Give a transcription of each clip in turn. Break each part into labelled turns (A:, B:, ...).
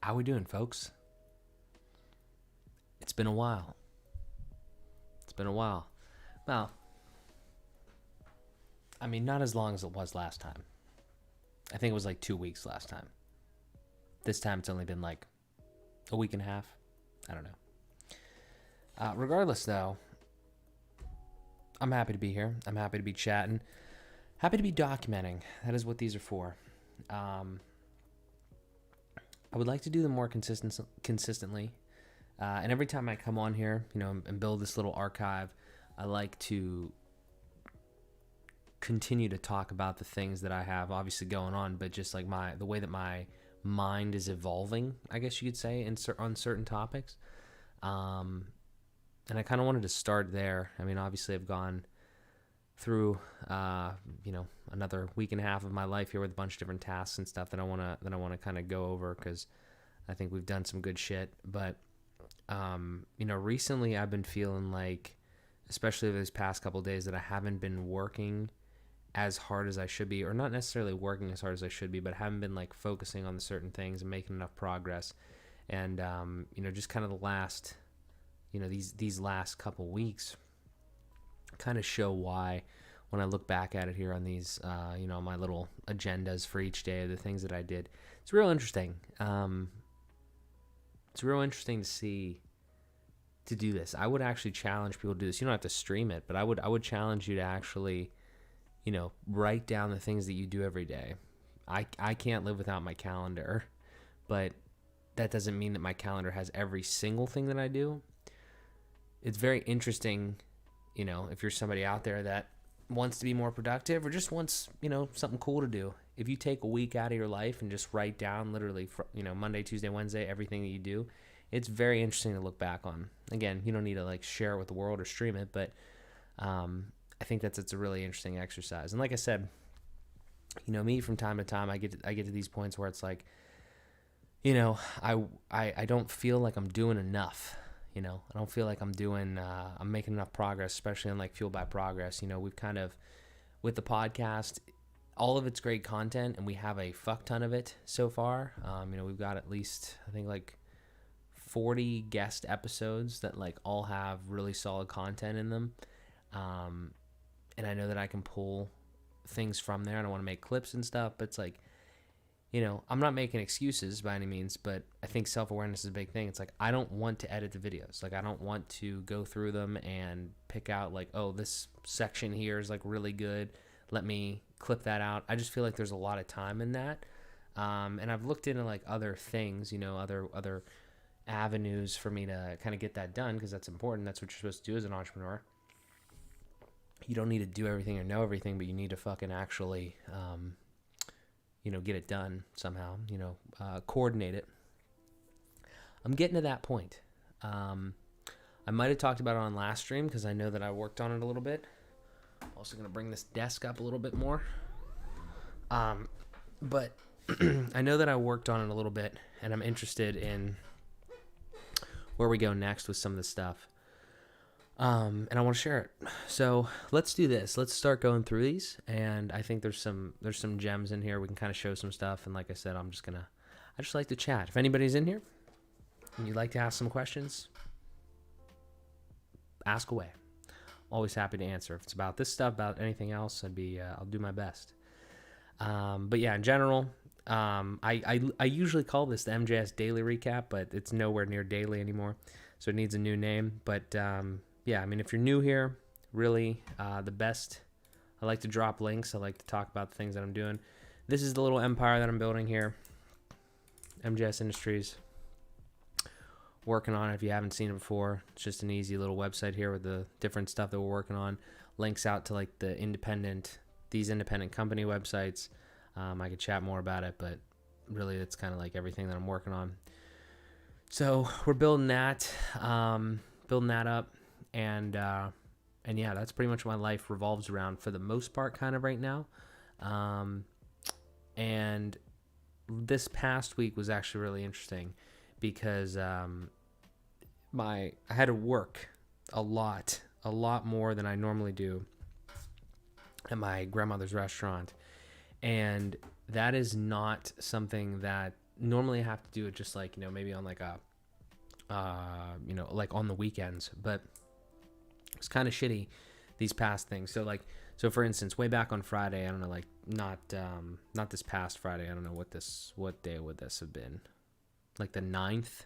A: How we doing, folks? It's been a while. It's been a while. Well, I mean, not as long as it was last time. I think it was like 2 weeks last time. This time it's only been like a week and a half. I don't know. Regardless, though, I'm happy to be here. I'm happy to be chatting. Happy to be documenting. That is what these are for. I would like to do them more consistently. And every time I come on here, and build this little archive, I like to continue to talk about the things that I have obviously going on, but just like the way that my mind is evolving, I guess you could say, on certain topics. And I kind of wanted to start there. I mean, obviously I've gone through, another week and a half of my life here with a bunch of different tasks and stuff that I want to kind of go over, because I think we've done some good shit. But, recently I've been feeling like, especially over these past couple of days, that I haven't been working as hard as I should be, or not necessarily working as hard as I should be, but haven't been like focusing on the certain things and making enough progress. And, just kind of the last, these last couple weeks kind of show why, when I look back at it here on these, my little agendas for each day of the things that I did. It's real interesting. It's real interesting to do this. I would actually challenge people to do this. You don't have to stream it, but I would challenge you to actually, write down the things that you do every day. I can't live without my calendar, but that doesn't mean that my calendar has every single thing that I do. It's very interesting, if you're somebody out there that wants to be more productive or just wants, something cool to do. If you take a week out of your life and just write down literally, Monday, Tuesday, Wednesday, everything that you do, it's very interesting to look back on. Again, you don't need to like share it with the world or stream it, but I think it's a really interesting exercise. And like I said, me from time to time, I get to these points where it's like, I don't feel like I'm doing enough. I don't feel like I'm making enough progress, especially on like Fueled by Progress. We've kind of, with the podcast, all of it's great content, and we have a fuck ton of it so far. We've got at least, I think, like 40 guest episodes that like all have really solid content in them. And I know that I can pull things from there. I don't want to make clips and stuff, but it's like, I'm not making excuses by any means, but I think self-awareness is a big thing. It's like, I don't want to edit the videos. Like, I don't want to go through them and pick out like, oh, this section here is like really good, let me clip that out. I just feel like there's a lot of time in that. And I've looked into like other things, other avenues for me to kind of get that done, because that's important. That's what you're supposed to do as an entrepreneur. You don't need to do everything or know everything, but you need to fucking actually, get it done somehow, coordinate it. I'm getting to that point. I might have talked about it on last stream, because I know that I worked on it a little bit. Also going to bring this desk up a little bit more. But I know that I worked on it a little bit, and I'm interested in where we go next with some of the stuff. And I want to share it. So let's do this. Let's start going through these. And I think there's some gems in here. We can kind of show some stuff. And like I said, I just like to chat. If anybody's in here and you'd like to ask some questions, ask away. Always happy to answer. If it's about this stuff, about anything else, I'll do my best. But yeah, in general, I usually call this the MJS Daily Recap, but it's nowhere near daily anymore. So it needs a new name. But, yeah, I mean, if you're new here, really, the best, I like to drop links. I like to talk about the things that I'm doing. This is the little empire that I'm building here. MJS Industries. Working on it if you haven't seen it before. It's just an easy little website here with the different stuff that we're working on. Links out to like these independent company websites. I could chat more about it, but really it's kind of like everything that I'm working on. So we're building that up. And yeah, that's pretty much what my life revolves around for the most part, kind of right now. And this past week was actually really interesting, because I had to work a lot more than I normally do at my grandmother's restaurant. And that is not something that normally I have to do it just like, you know, maybe on like a, you know, like on the weekends, but it's kind of shitty these past things. So like, so for instance, way back on Friday, I don't know, like not this past Friday. I don't know what day would this have been? Like the 9th,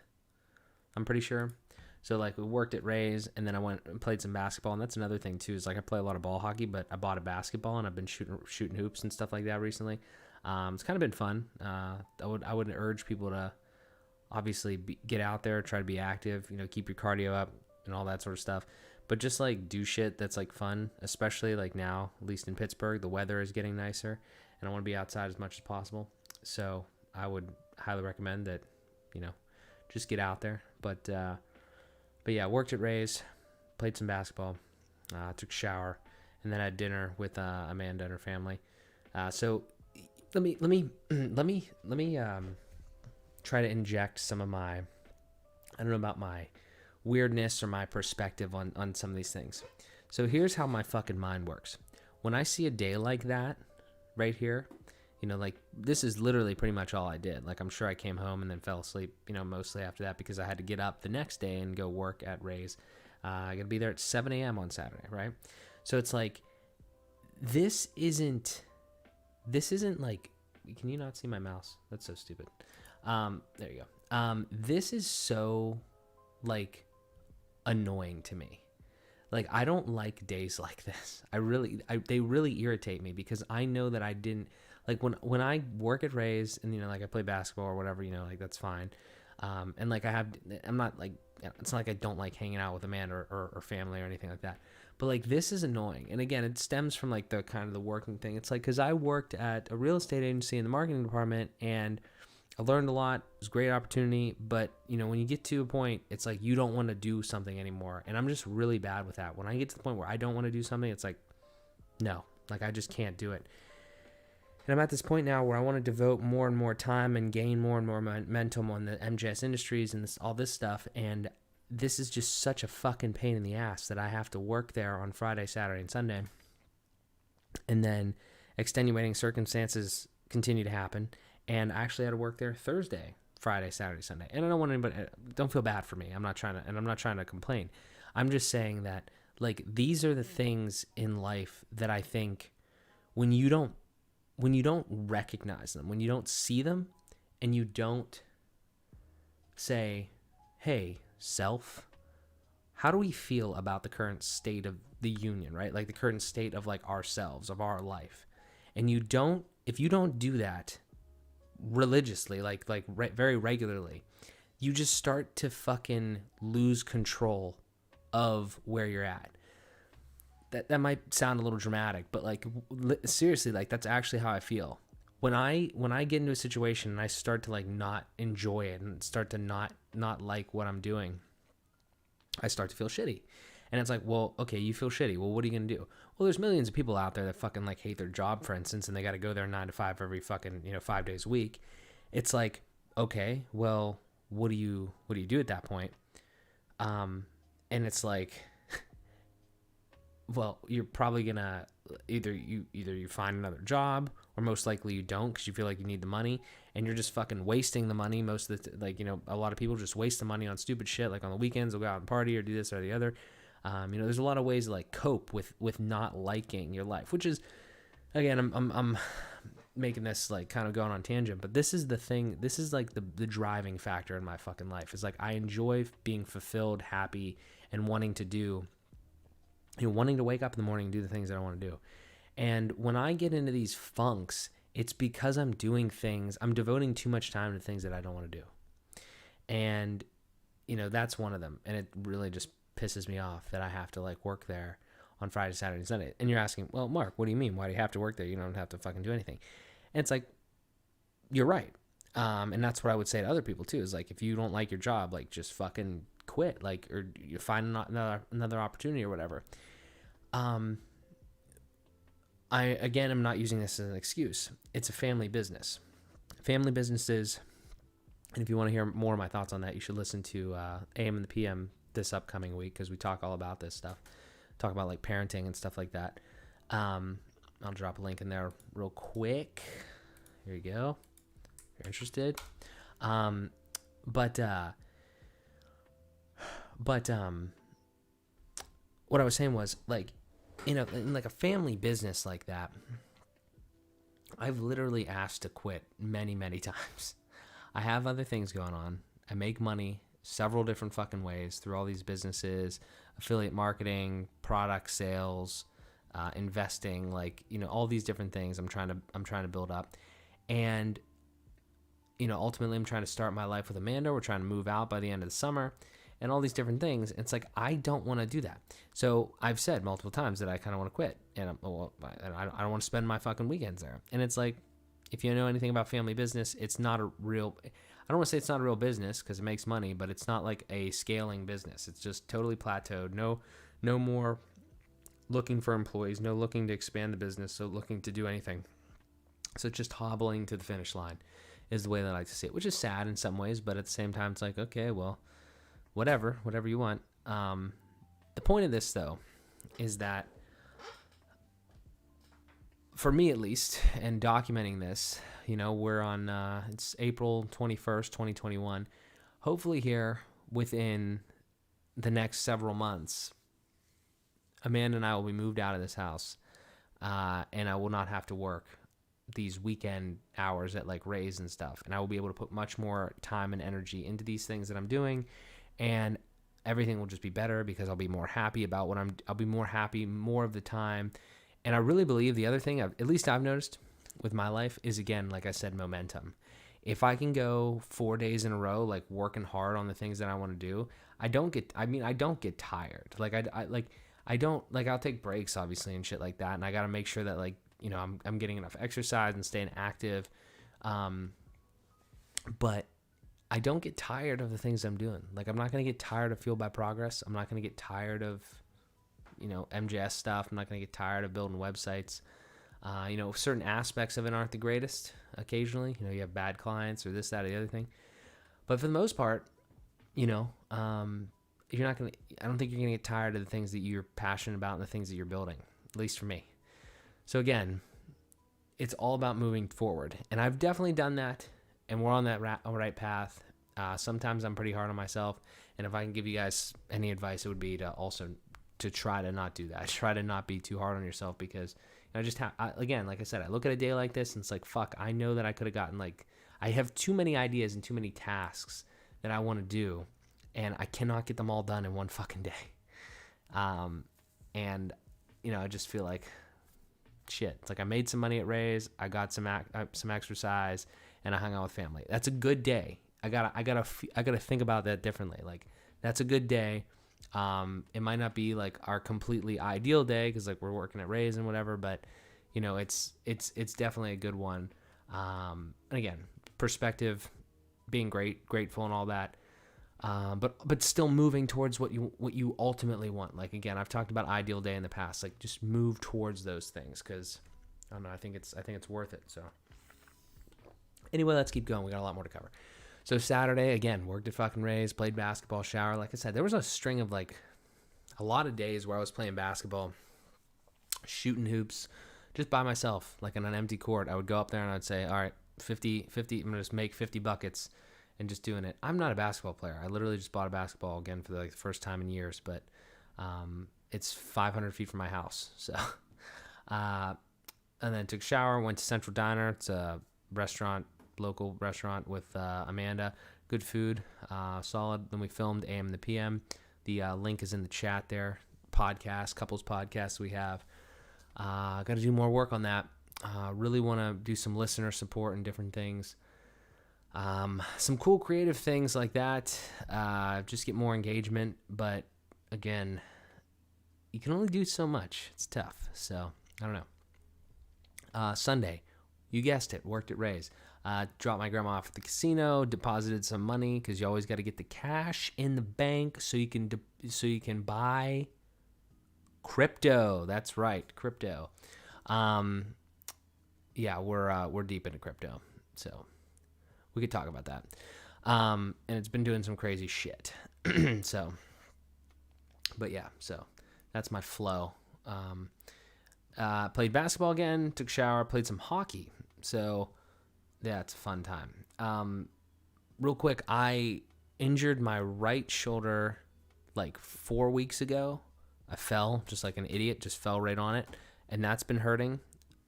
A: I'm pretty sure. So like we worked at Ray's, and then I went and played some basketball. And that's another thing too, is like I play a lot of ball hockey, but I bought a basketball and I've been shooting hoops and stuff like that recently. It's kind of been fun. I would urge people to obviously get out there, try to be active, you know, keep your cardio up and all that sort of stuff. But just like do shit that's like fun, especially like now, at least in Pittsburgh, the weather is getting nicer and I want to be outside as much as possible. So I would highly recommend that, you know, just get out there. But yeah, worked at Ray's, played some basketball, took a shower, and then had dinner with Amanda and her family. So let me try to inject some of my, I don't know about my weirdness or my perspective on some of these things. So here's how my fucking mind works. When I see a day like that right here, you know, like this is literally pretty much all I did. Like I'm sure I came home and then fell asleep, you know, mostly after that because I had to get up the next day and go work at Ray's. I got to be there at 7 a.m. on Saturday, right? So it's like, this isn't like, can you not see my mouse? That's so stupid. There you go. This is so like annoying to me. Like I don't like days like this. They really irritate me because I know that I didn't like when I work at Ray's and, you know, like I play basketball or whatever, you know, like that's fine. And like I'm not like, it's not like I don't like hanging out with Amanda or family or anything like that. But like this is annoying. And again, it stems from like the kind of the working thing. It's like, cause I worked at a real estate agency in the marketing department and I learned a lot. It was a great opportunity, but you know, when you get to a point, it's like you don't want to do something anymore. And I'm just really bad with that. When I get to the point where I don't want to do something, it's like, no, like I just can't do it. And I'm at this point now where I want to devote more and more time and gain more and more momentum on the MJS Industries and all this stuff. And this is just such a fucking pain in the ass that I have to work there on Friday, Saturday, and Sunday. And then extenuating circumstances continue to happen. And I actually had to work there Thursday, Friday, Saturday, Sunday. And I don't want anybody, don't feel bad for me. I'm not trying to complain. I'm just saying that like these are the things in life that I think when you don't recognize them, when you don't see them, and you don't say, hey, self, how do we feel about the current state of the union, right? Like the current state of like ourselves, of our life. And if you don't do that religiously, very regularly, you just start to fucking lose control of where you're at. That might sound a little dramatic, but like seriously, like that's actually how I feel. When I get into a situation and I start to like not enjoy it and start to not like what I'm doing, I start to feel shitty. And it's like, well, okay, you feel shitty. Well, what are you going to do? Well, there's millions of people out there that fucking like hate their job, for instance, and they got to go there 9 to 5 every fucking, 5 days a week. It's like, okay, well, what do you do at that point? And it's like, well, you're probably going to either you find another job, or most likely you don't because you feel like you need the money, and you're just fucking wasting the money. Most of the a lot of people just waste the money on stupid shit, like on the weekends they'll go out and party or do this or the other. There's a lot of ways to like cope with not liking your life, which is, again, I'm making this like kind of going on tangent, but this is the thing. This is like the driving factor in my fucking life. Is like I enjoy being fulfilled, happy, and wanting to wake up in the morning and do the things that I want to do. And when I get into these funks, it's because I'm devoting too much time to things that I don't want to do. And, that's one of them. And it really just pisses me off that I have to like work there on Friday, Saturday, and Sunday. And you're asking, well, Mark, what do you mean? Why do you have to work there? You don't have to fucking do anything. And it's like, you're right. And that's what I would say to other people too, is like, if you don't like your job, like just fucking quit, like, or you find another opportunity or whatever. I'm not using this as an excuse. It's a family business. Family businesses, and if you want to hear more of my thoughts on that, you should listen to AM and the PM this upcoming week, because we talk all about this stuff. Talk about like parenting and stuff like that. I'll drop a link in there real quick. Here you go. If you're interested. But what I was saying was, like, in like a family business like that, I've literally asked to quit many, many times. I have other things going on. I make money several different fucking ways through all these businesses, affiliate marketing, product sales, investing, like, all these different things I'm trying to build up. And, ultimately I'm trying to start my life with Amanda. We're trying to move out by the end of the summer and all these different things. It's like, I don't want to do that. So I've said multiple times that I kind of want to quit, and I don't want to spend my fucking weekends there. And it's like, if you know anything about family business, it's not a real, I don't want to say it's not a real business because it makes money, but it's not like a scaling business. It's just totally plateaued. No more looking for employees, no looking to expand the business, so looking to do anything. So it's just hobbling to the finish line is the way that I like to see it, which is sad in some ways, but at the same time, it's like, okay, well, whatever you want. The point of this, though, is that for me, at least, and documenting this, we're on, it's April 21st, 2021. Hopefully here within the next several months, Amanda and I will be moved out of this house, and I will not have to work these weekend hours at like Ray's and stuff. And I will be able to put much more time and energy into these things that I'm doing, and everything will just be better because I'll be more happy about what I'll be more happy more of the time. And I really believe the other thing, at least I've noticed with my life, is, again, like I said, momentum. If I can go 4 days in a row, like working hard on the things that I want to do, I don't get tired. Like I don't, like, I'll take breaks obviously and shit like that. And I got to make sure that, like, I'm getting enough exercise and staying active. But I don't get tired of the things I'm doing. Like, I'm not going to get tired of Fueled by Progress. I'm not going to get tired of, MJS stuff. I'm not going to get tired of building websites. Certain aspects of it aren't the greatest occasionally. You have bad clients or this, that, or the other thing. But for the most part, you're not going to, I don't think you're going to get tired of the things that you're passionate about and the things that you're building, at least for me. So again, it's all about moving forward. And I've definitely done that, and we're on that right path. Sometimes I'm pretty hard on myself. And if I can give you guys any advice, it would be to try to not do that. Try to not be too hard on yourself, because again, like I said, I look at a day like this and it's like, fuck, I know that I could have gotten, like, I have too many ideas and too many tasks that I want to do, and I cannot get them all done in one fucking day. And I just feel like shit. It's like I made some money at Ray's, I got some exercise, and I hung out with family. That's a good day. I gotta think about that differently. Like, that's a good day. It might not be like our completely ideal day because, like, we're working at Ray's and whatever, but it's definitely a good one. And again, perspective, being grateful and all that. But still moving towards what you ultimately want. Like, again, I've talked about ideal day in the past. Like, just move towards those things, because I don't know. I think it's worth it. So anyway, let's keep going. We got a lot more to cover. So Saturday, again, worked at fucking Ray's, played basketball, shower. Like I said, there was a string of, like, a lot of days where I was playing basketball, shooting hoops, just by myself, like on an empty court. I would go up there and I'd say, all right, 50, I'm going to just make 50 buckets and just doing it. I'm not a basketball player. I literally just bought a basketball again for the first time in years, but it's 500 feet from my house. So, and then took a shower, went to Central Diner. It's a local restaurant with Amanda. Good food, solid. Then we filmed AM and the PM. The link is in the chat there. Couples podcasts we have. Got to do more work on that. Really want to do some listener support and different things. Some cool creative things like that. Just get more engagement. But again, you can only do so much. It's tough. So I don't know. Sunday, you guessed it, worked at Ray's. Dropped my grandma off at the casino, deposited some money, because you always got to get the cash in the bank so you can buy crypto. That's right, crypto. Yeah, we're deep into crypto, so we could talk about that. And it's been doing some crazy shit. So, but yeah, so that's my flow. Played basketball again, took a shower, played some hockey. So yeah, it's a fun time. real quick, I injured my right shoulder like 4 weeks ago. I fell just like an idiot, just fell right on it, and that's been hurting.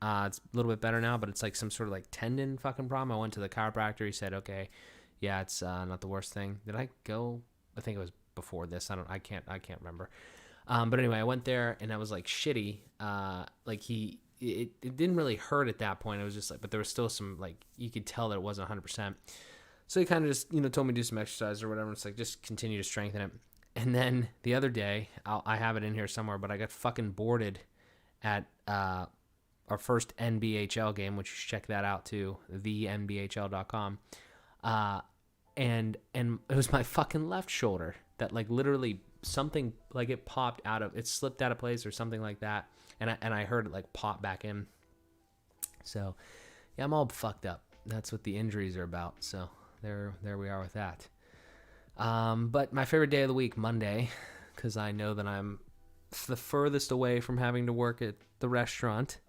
A: It's a little bit better now, but it's like some sort of like tendon fucking problem. I went to the chiropractor. He said, okay, yeah, it's not the worst thing. Did I go? I think it was before this. I can't remember. But anyway, I went there and I was like shitty. It didn't really hurt at that point. It was just like, but there was still some, like, you could tell that it wasn't 100%. So he kind of just, told me to do some exercise or whatever. It's like, just continue to strengthen it. And then the other day, I have it in here somewhere, but I got fucking boarded at our first NBHL game, which you should check that out too, thenbhl.com. And it was my fucking left shoulder that, like, literally something, like, it popped out of, it slipped out of place or something like that. And I heard it, like, pop back in. So, yeah, I'm all fucked up. That's what the injuries are about. So there we are with that. But my favorite day of the week, Monday, because I know that I'm the furthest away from having to work at the restaurant.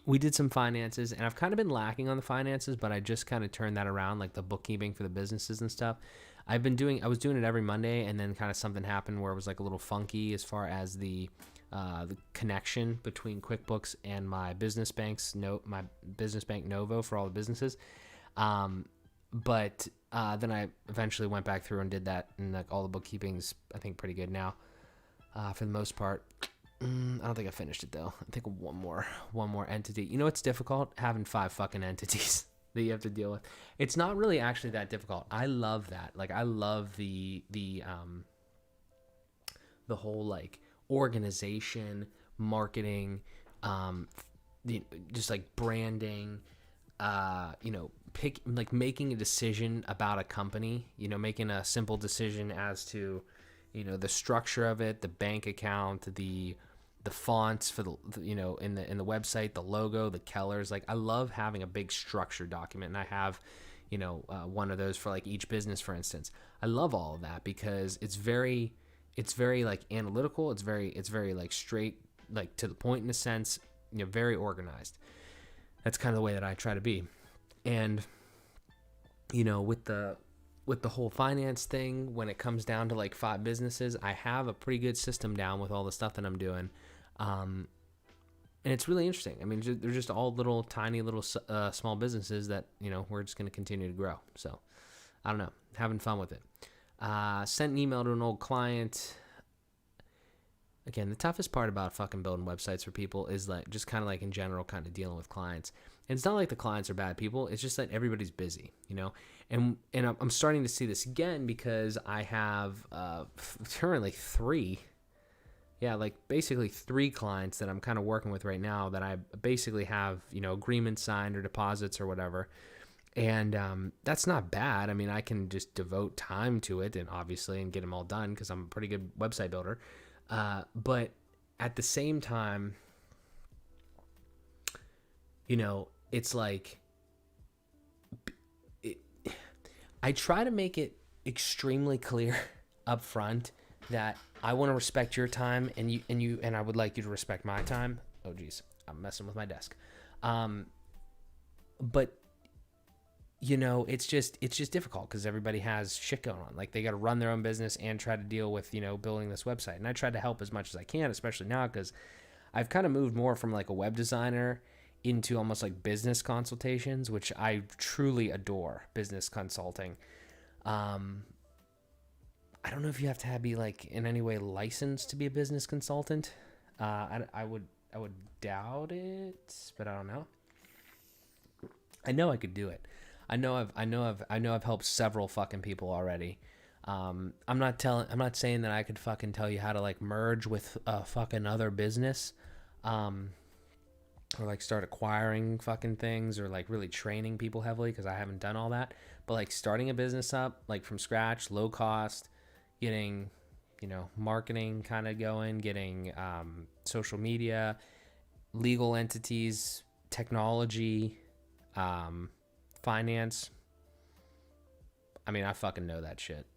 A: We did some finances, and I've kind of been lacking on the finances, but I just kind of turned that around, like the bookkeeping for the businesses and stuff. I was doing it every Monday, and then kind of something happened where it was like a little funky as far as the connection between QuickBooks and my business bank Novo for all the businesses. But then I eventually went back through and did that, and like all the bookkeeping's, I think, pretty good now, for the most part. I don't think I finished it though. I think one more entity. It's difficult having 5 fucking entities that you have to deal with. It's not really actually that difficult. I love that. Like, I love the whole, like, organization, marketing, just like branding, making a decision about a company, making a simple decision as to, the structure of it, the bank account, the fonts for the in the website, the logo, the colors. Like, I love having a big structure document, and I have, one of those for like each business, for instance. I love all of that because it's very like analytical. It's very like straight, like to the point in a sense, very organized. That's kind of the way that I try to be. And, with the whole finance thing, when it comes down to like 5 businesses, I have a pretty good system down with all the stuff that I'm doing. And it's really interesting. I mean, they're just all little, tiny little, small businesses that, we're just going to continue to grow. So I don't know, having fun with it. Sent an email to an old client. Again, the toughest part about fucking building websites for people is like just kind of like in general kind of dealing with clients. And it's not like the clients are bad people. It's just that everybody's busy, And I'm starting to see this again because I have currently 3. Yeah, like basically 3 clients that I'm kind of working with right now that I basically have, agreements signed or deposits or whatever. And that's not bad. I mean, I can just devote time to it and get them all done because I'm a pretty good website builder. But at the same time, it's like I try to make it extremely clear up front that I want to respect your time and I would like you to respect my time. Oh geez, I'm messing with my desk. But it's just difficult because everybody has shit going on. Like, they got to run their own business and try to deal with, building this website. And I try to help as much as I can, especially now because I've kind of moved more from like a web designer into almost like business consultations, which I truly adore, business consulting. I don't know if you have to be like in any way licensed to be a business consultant. I would doubt it, but I don't know. I know I could do it. I know I've helped several fucking people already. I'm not saying that I could fucking tell you how to like merge with a fucking other business, or like start acquiring fucking things or like really training people heavily because I haven't done all that. But like starting a business up like from scratch, low cost, getting, marketing kind of going, getting social media, legal entities, technology, finance. I mean, I fucking know that shit.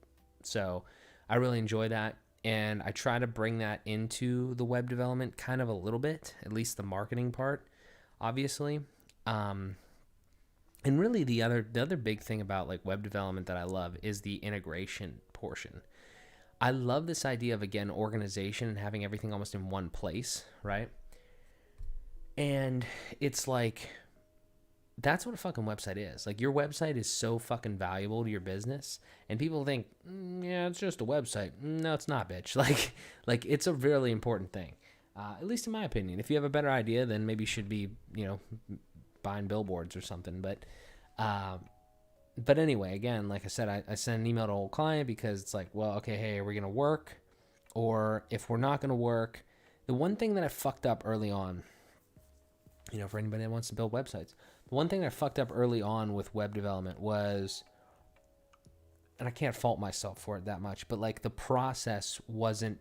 A: So I really enjoy that. And I try to bring that into the web development kind of a little bit, at least the marketing part, obviously. And And really the other big thing about like web development that I love is the integration portion. I love this idea of, again, organization and having everything almost in one place, right? And it's like, that's what a fucking website is. Like, your website is so fucking valuable to your business, and people think, yeah, it's just a website. No, it's not, bitch. Like it's a really important thing, at least in my opinion. If you have a better idea, then maybe you should be, buying billboards or something. But anyway, again, like I said, I sent an email to a whole client because it's like, well, okay, hey, are we gonna work? Or if we're not gonna work, the one thing that I fucked up early on, for anybody that wants to build websites, the one thing I fucked up early on with web development was, and I can't fault myself for it that much, but like the process wasn't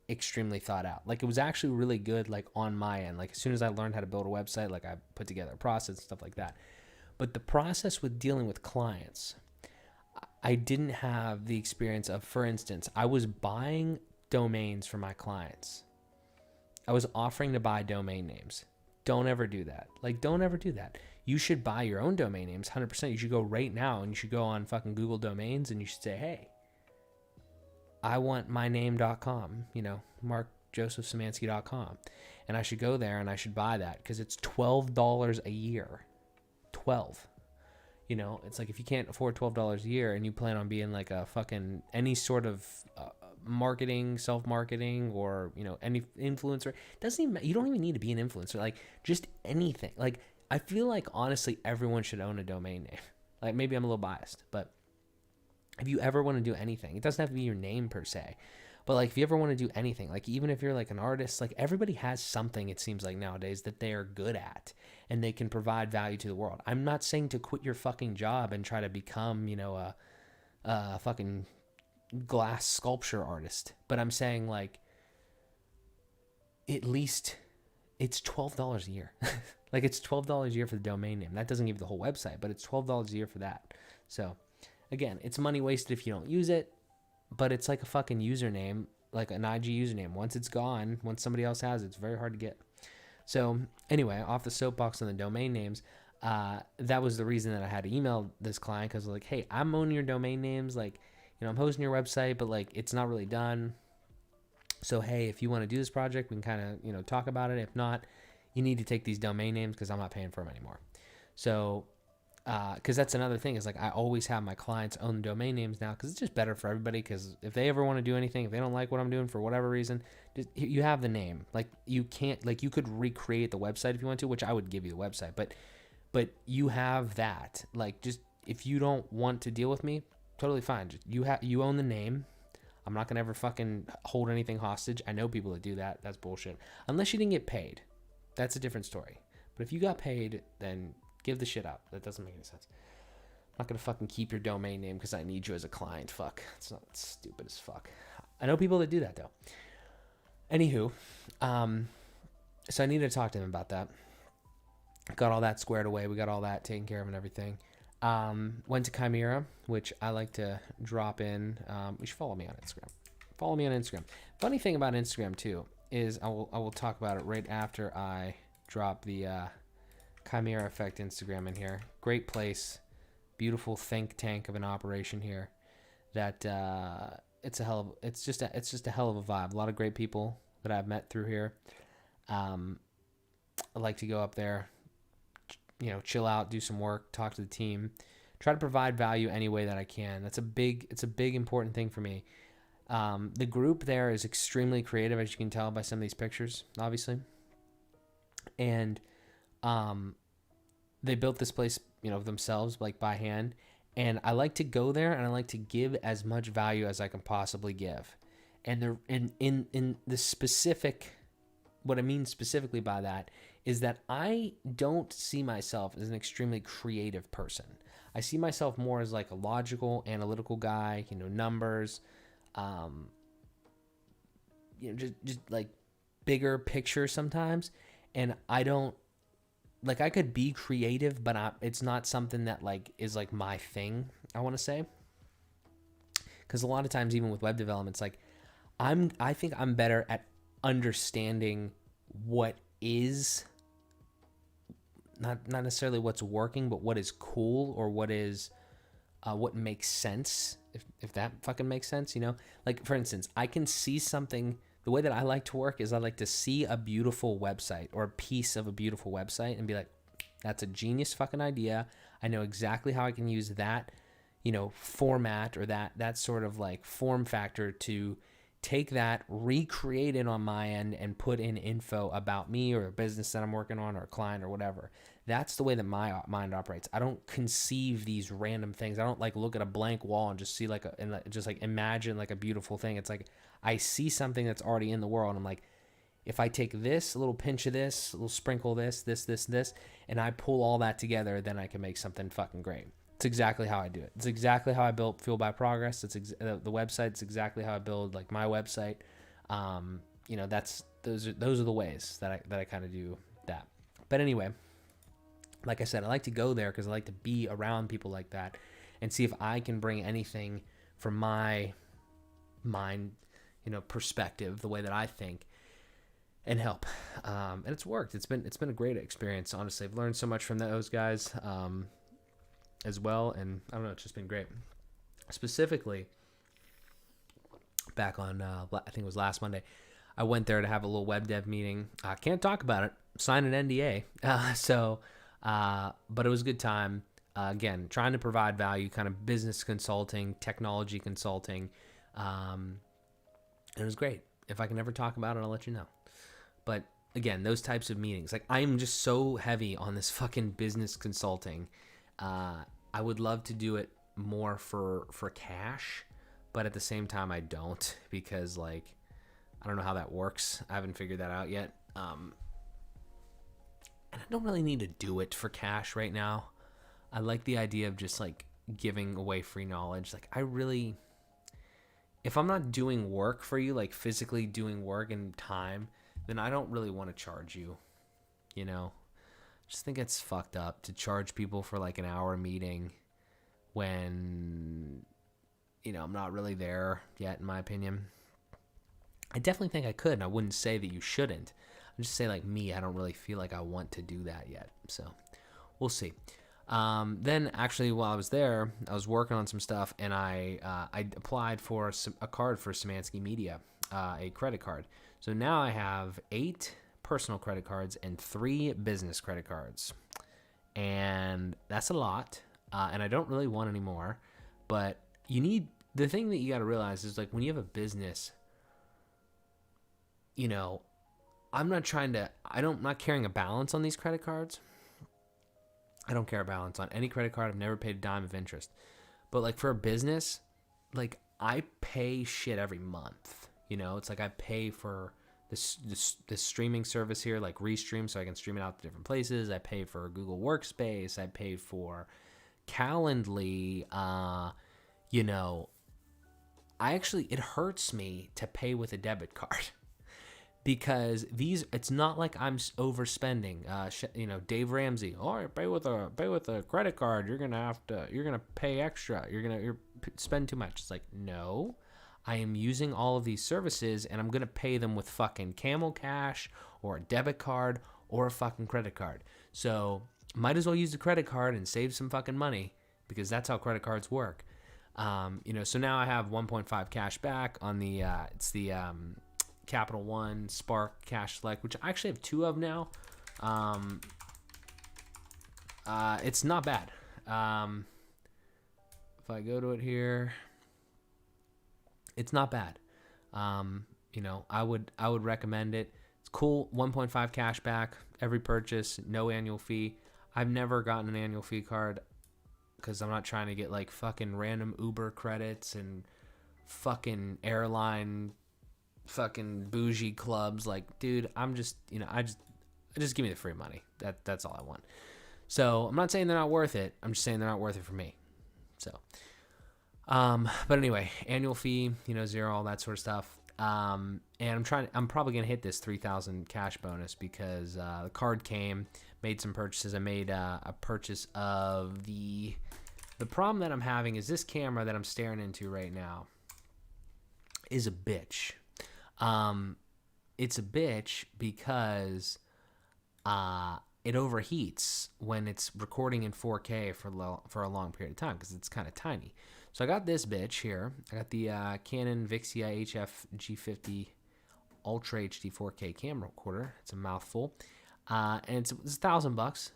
A: extremely thought out. Like, it was actually really good, like on my end. Like, as soon as I learned how to build a website, like I put together a process and stuff like that. But the process with dealing with clients, I didn't have the experience of, for instance, I was buying domains for my clients. I was offering to buy domain names. Don't ever do that. Like, don't ever do that. You should buy your own domain names, 100%. You should go right now and you should go on fucking Google Domains and you should say, hey, I want myname.com, markjosephszymanski.com. And I should go there and I should buy that because it's $12 a year. 12. It's like, if you can't afford $12 a year and you plan on being like a fucking any sort of marketing, self-marketing, or any influencer, you don't even need to be an influencer. Like, just anything. Like, I feel like honestly everyone should own a domain name. Like, maybe I'm a little biased, but if you ever want to do anything, it doesn't have to be your name per se, but like, if you ever want to do anything, like even if you're like an artist, like everybody has something, it seems like nowadays, that they are good at and they can provide value to the world. I'm not saying to quit your fucking job and try to become, a fucking glass sculpture artist, but I'm saying, like, at least it's $12 a year. Like, it's $12 a year for the domain name. That doesn't give you the whole website, but it's $12 a year for that. So again, it's money wasted if you don't use it, but it's like a fucking username, like an IG username. Once it's gone, once somebody else has it, it's very hard to get. So anyway, off the soapbox on the domain names, that was the reason that I had to email this client, because I was like, hey, I'm owning your domain names. Like, I'm hosting your website, but like, it's not really done. So, hey, if you want to do this project, we can kind of, talk about it. If not, you need to take these domain names because I'm not paying for them anymore. So, because that's another thing, is like, I always have my clients own domain names now because it's just better for everybody. Because if they ever want to do anything, if they don't like what I'm doing for whatever reason, you have the name. Like, you can't, like, you could recreate the website if you want to, which I would give you the website, but you have that. Like, just, if you don't want to deal with me, totally fine. Just, you own the name. I'm not gonna ever fucking hold anything hostage. I know people that do that. That's bullshit. Unless you didn't get paid, that's a different story. But if you got paid, then give the shit up. That doesn't make any sense. I'm not gonna fucking keep your domain name because I need you as a client. Fuck. It's stupid as fuck. I know people that do that though. Anywho, so I needed to talk to him about that. Got all that squared away. We got all that taken care of and everything. Went to CHIMERA, which I like to drop in. You should follow me on Instagram. Follow me on Instagram. Funny thing about Instagram too is I will talk about it right after I drop the CHIMERA Effect Instagram in here. Great place, beautiful think tank of an operation here. That it's just a hell of a vibe. A lot of great people that I've met through here. I like to go up there, chill out, do some work, talk to the team, try to provide value any way that I can. It's a big important thing for me. The group there is extremely creative, as you can tell by some of these pictures, obviously. And they built this place, themselves, like by hand. And I like to go there and I like to give as much value as I can possibly give. And in the specific, what I mean specifically by that is that I don't see myself as an extremely creative person. I see myself more as like a logical, analytical guy, numbers, just like bigger picture sometimes. And I don't, like, I could be creative, but it's not something that like is like my thing, I want to say. Because a lot of times, even with web development, it's like, I think I'm better at understanding what is not necessarily what's working, but what is cool or what is what makes sense, if that fucking makes sense, you know? Like, for instance, I can see something. The way that I like to work is I like to see a beautiful website or a piece of a beautiful website and be like, that's a genius fucking idea. I know exactly how I can use that, you know, format or that sort of like form factor to take that, recreate it on my end, and put in info about me or a business that I'm working on or a client or whatever. That's the way that my mind operates. I don't conceive these random things. I don't like look at a blank wall and just see like and just like imagine like a beautiful thing. It's like I see something that's already in the world. And I'm like, if I take this, a little pinch of this, a little sprinkle of this, and I pull all that together, then I can make something fucking great. It's exactly how I do it. It's exactly how I built Fuel by Progress. It's the website. It's exactly how I build like my website. You know, those are the ways that I kind of do that. But anyway, like I said, I like to go there because I like to be around people like that and see if I can bring anything from my mind, you know, perspective, the way that I think, and help. And it's worked. It's been a great experience. Honestly, I've learned so much from those guys as well, and I don't know, it's just been great. Specifically, back on I think it was last Monday, I went there to have a little web dev meeting. I can't talk about it. Sign an NDA. But it was a good time. Again, trying to provide value, kind of business consulting, technology consulting. And it was great. If I can ever talk about it, I'll let you know. But again, those types of meetings, like I'm just so heavy on this fucking business consulting. I would love to do it more for cash, but at the same time I don't, because like, I don't know how that works. I haven't figured that out yet. And I don't really need to do it for cash right now. I like the idea of just like giving away free knowledge. Like if I'm not doing work for you, like physically doing work and time, then I don't really want to charge you, you know? I just think it's fucked up to charge people for like an hour meeting when, you know, I'm not really there yet, in my opinion. I definitely think I could, and I wouldn't say that you shouldn't. I'm just saying, like me, I don't really feel like I want to do that yet. So we'll see. Then actually, while I was there, I was working on some stuff, and I applied for a card for Szymanski Media, a credit card. So now I have 8 personal credit cards and 3 business credit cards, and that's a lot. And I don't really want any more, but the thing that you got to realize is like when you have a business, you know, I'm not carrying a balance on these credit cards. I don't care a balance on any credit card. I've never paid a dime of interest. But like for a business, like I pay shit every month. You know, it's like I pay for this streaming service here, like Restream, so I can stream it out to different places. I pay for Google Workspace. I pay for Calendly. You know, it hurts me to pay with a debit card. Because it's not like I'm overspending. You know, Dave Ramsey. All right, pay with a credit card. You're gonna pay extra. You're spend too much. It's like, no, I am using all of these services, and I'm gonna pay them with fucking Camel Cash or a debit card or a fucking credit card. So might as well use the credit card and save some fucking money, because that's how credit cards work. You know, so now I have 1.5 cash back on the Capital One Spark Cash Select, which I actually have 2 of now. It's not bad. If I go to it here, it's not bad. You know, I would recommend it. It's cool. 1.5 cash back every purchase, no annual fee. I've never gotten an annual fee card because I'm not trying to get like fucking random Uber credits and fucking airline fucking bougie clubs. Like, dude, I'm just, you know, I just give me the free money. That's all I want. So I'm not saying they're not worth it. I'm just saying they're not worth it for me. So, but anyway, annual fee, you know, 0, all that sort of stuff. And I'm probably going to hit this 3,000 cash bonus because, the card came, made some purchases. I made, a purchase of the problem that I'm having is this camera that I'm staring into right now is a bitch. It's a bitch because it overheats when it's recording in 4K for a long period of time because it's kind of tiny. So I got this bitch here. I got the Canon Vixia HF G50 Ultra HD 4K camera recorder. It's a mouthful, and it's $1,000.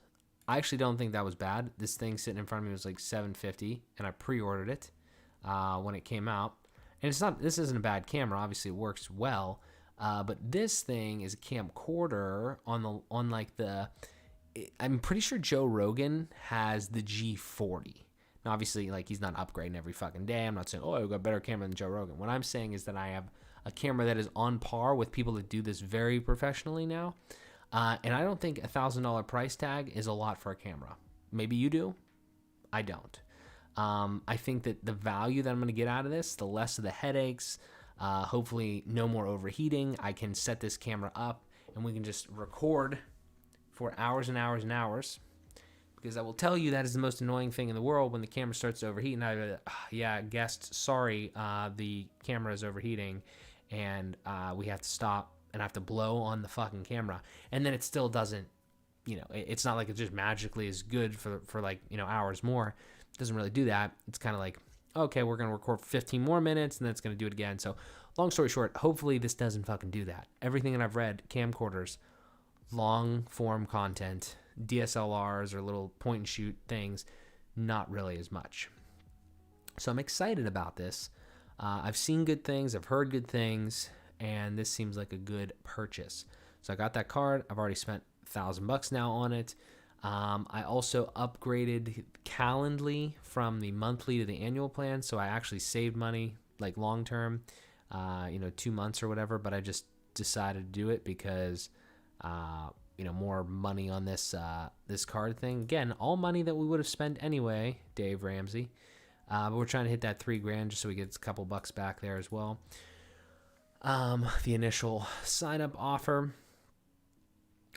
A: I actually don't think that was bad. This thing sitting in front of me was like $750, and I pre-ordered it when it came out. And it's not. This isn't a bad camera. Obviously, it works well. But this thing is a camcorder on like the. I'm pretty sure Joe Rogan has the G40. Now, obviously, like he's not upgrading every fucking day. I'm not saying, oh, I've got a better camera than Joe Rogan. What I'm saying is that I have a camera that is on par with people that do this very professionally now. And I don't think $1,000 price tag is a lot for a camera. Maybe you do. I don't. I think that the value that I'm going to get out of this, the less of the headaches, hopefully no more overheating. I can set this camera up and we can just record for hours and hours and hours. Because I will tell you that is the most annoying thing in the world when the camera starts to overheat. And I go, yeah, guest, sorry, the camera is overheating and we have to stop and I have to blow on the fucking camera. And then it still doesn't, it's not like it just magically is good for like, hours more. It doesn't really do that. It's kind of like, okay, we're going to record 15 more minutes and then it's going to do it again. So long story short, hopefully this doesn't fucking do that. Everything that I've read, camcorders, long form content, DSLRs or little point and shoot things, not really as much. So I'm excited about this. I've seen good things, I've heard good things, and this seems like a good purchase. So I got that card. I've already spent $1,000 now on it. I also upgraded Calendly from the monthly to the annual plan, so I actually saved money, like long term, 2 months or whatever. But I just decided to do it because, more money on this this card thing. Again, all money that we would have spent anyway, Dave Ramsey. But we're trying to hit that $3,000 just so we get a couple bucks back there as well. The initial sign up offer.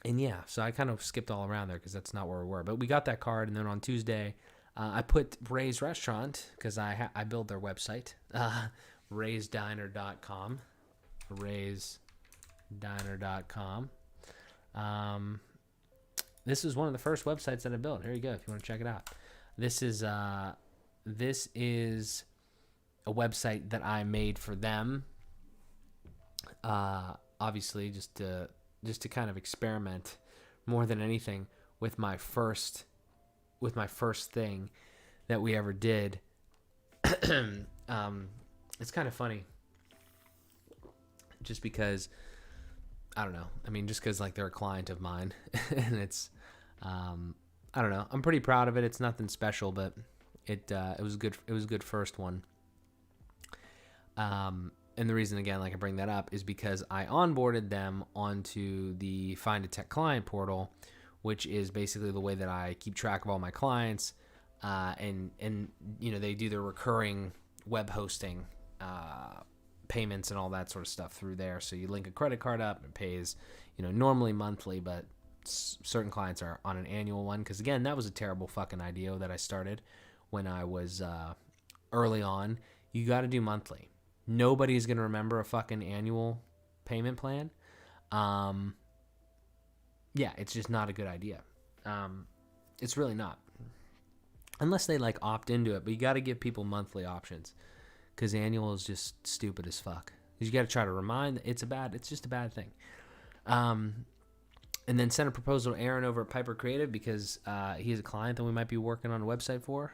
A: And yeah, so I kind of skipped all around there because that's not where we were. But we got that card, and then on Tuesday, I put Ray's Restaurant, because I build their website, raysdiner.com, raysdiner.com. This is one of the first websites that I built. Here you go, if you want to check it out. This is a website that I made for them. Obviously, just to kind of experiment more than anything with my first thing that we ever did. It's kind of funny just because, I don't know. I mean, just because like they're a client of mine and it's, I don't know. I'm pretty proud of it. It's nothing special, but it was good. It was a good first one. And the reason, again, like I bring that up is because I onboarded them onto the Find a Tech Client portal, which is basically the way that I keep track of all my clients. And they do their recurring web hosting payments and all that sort of stuff through there. So you link a credit card up, it pays, normally monthly, but certain clients are on an annual one. Because, again, that was a terrible fucking idea that I started when I was early on. You got to do monthly. Nobody's going to remember a fucking annual payment plan. Yeah, it's just not a good idea. It's really not. Unless they like opt into it, but you got to give people monthly options because annual is just stupid as fuck. You got to try to remind it's just a bad thing. And then send a proposal to Aaron over at Piper Creative because he has a client that we might be working on a website for.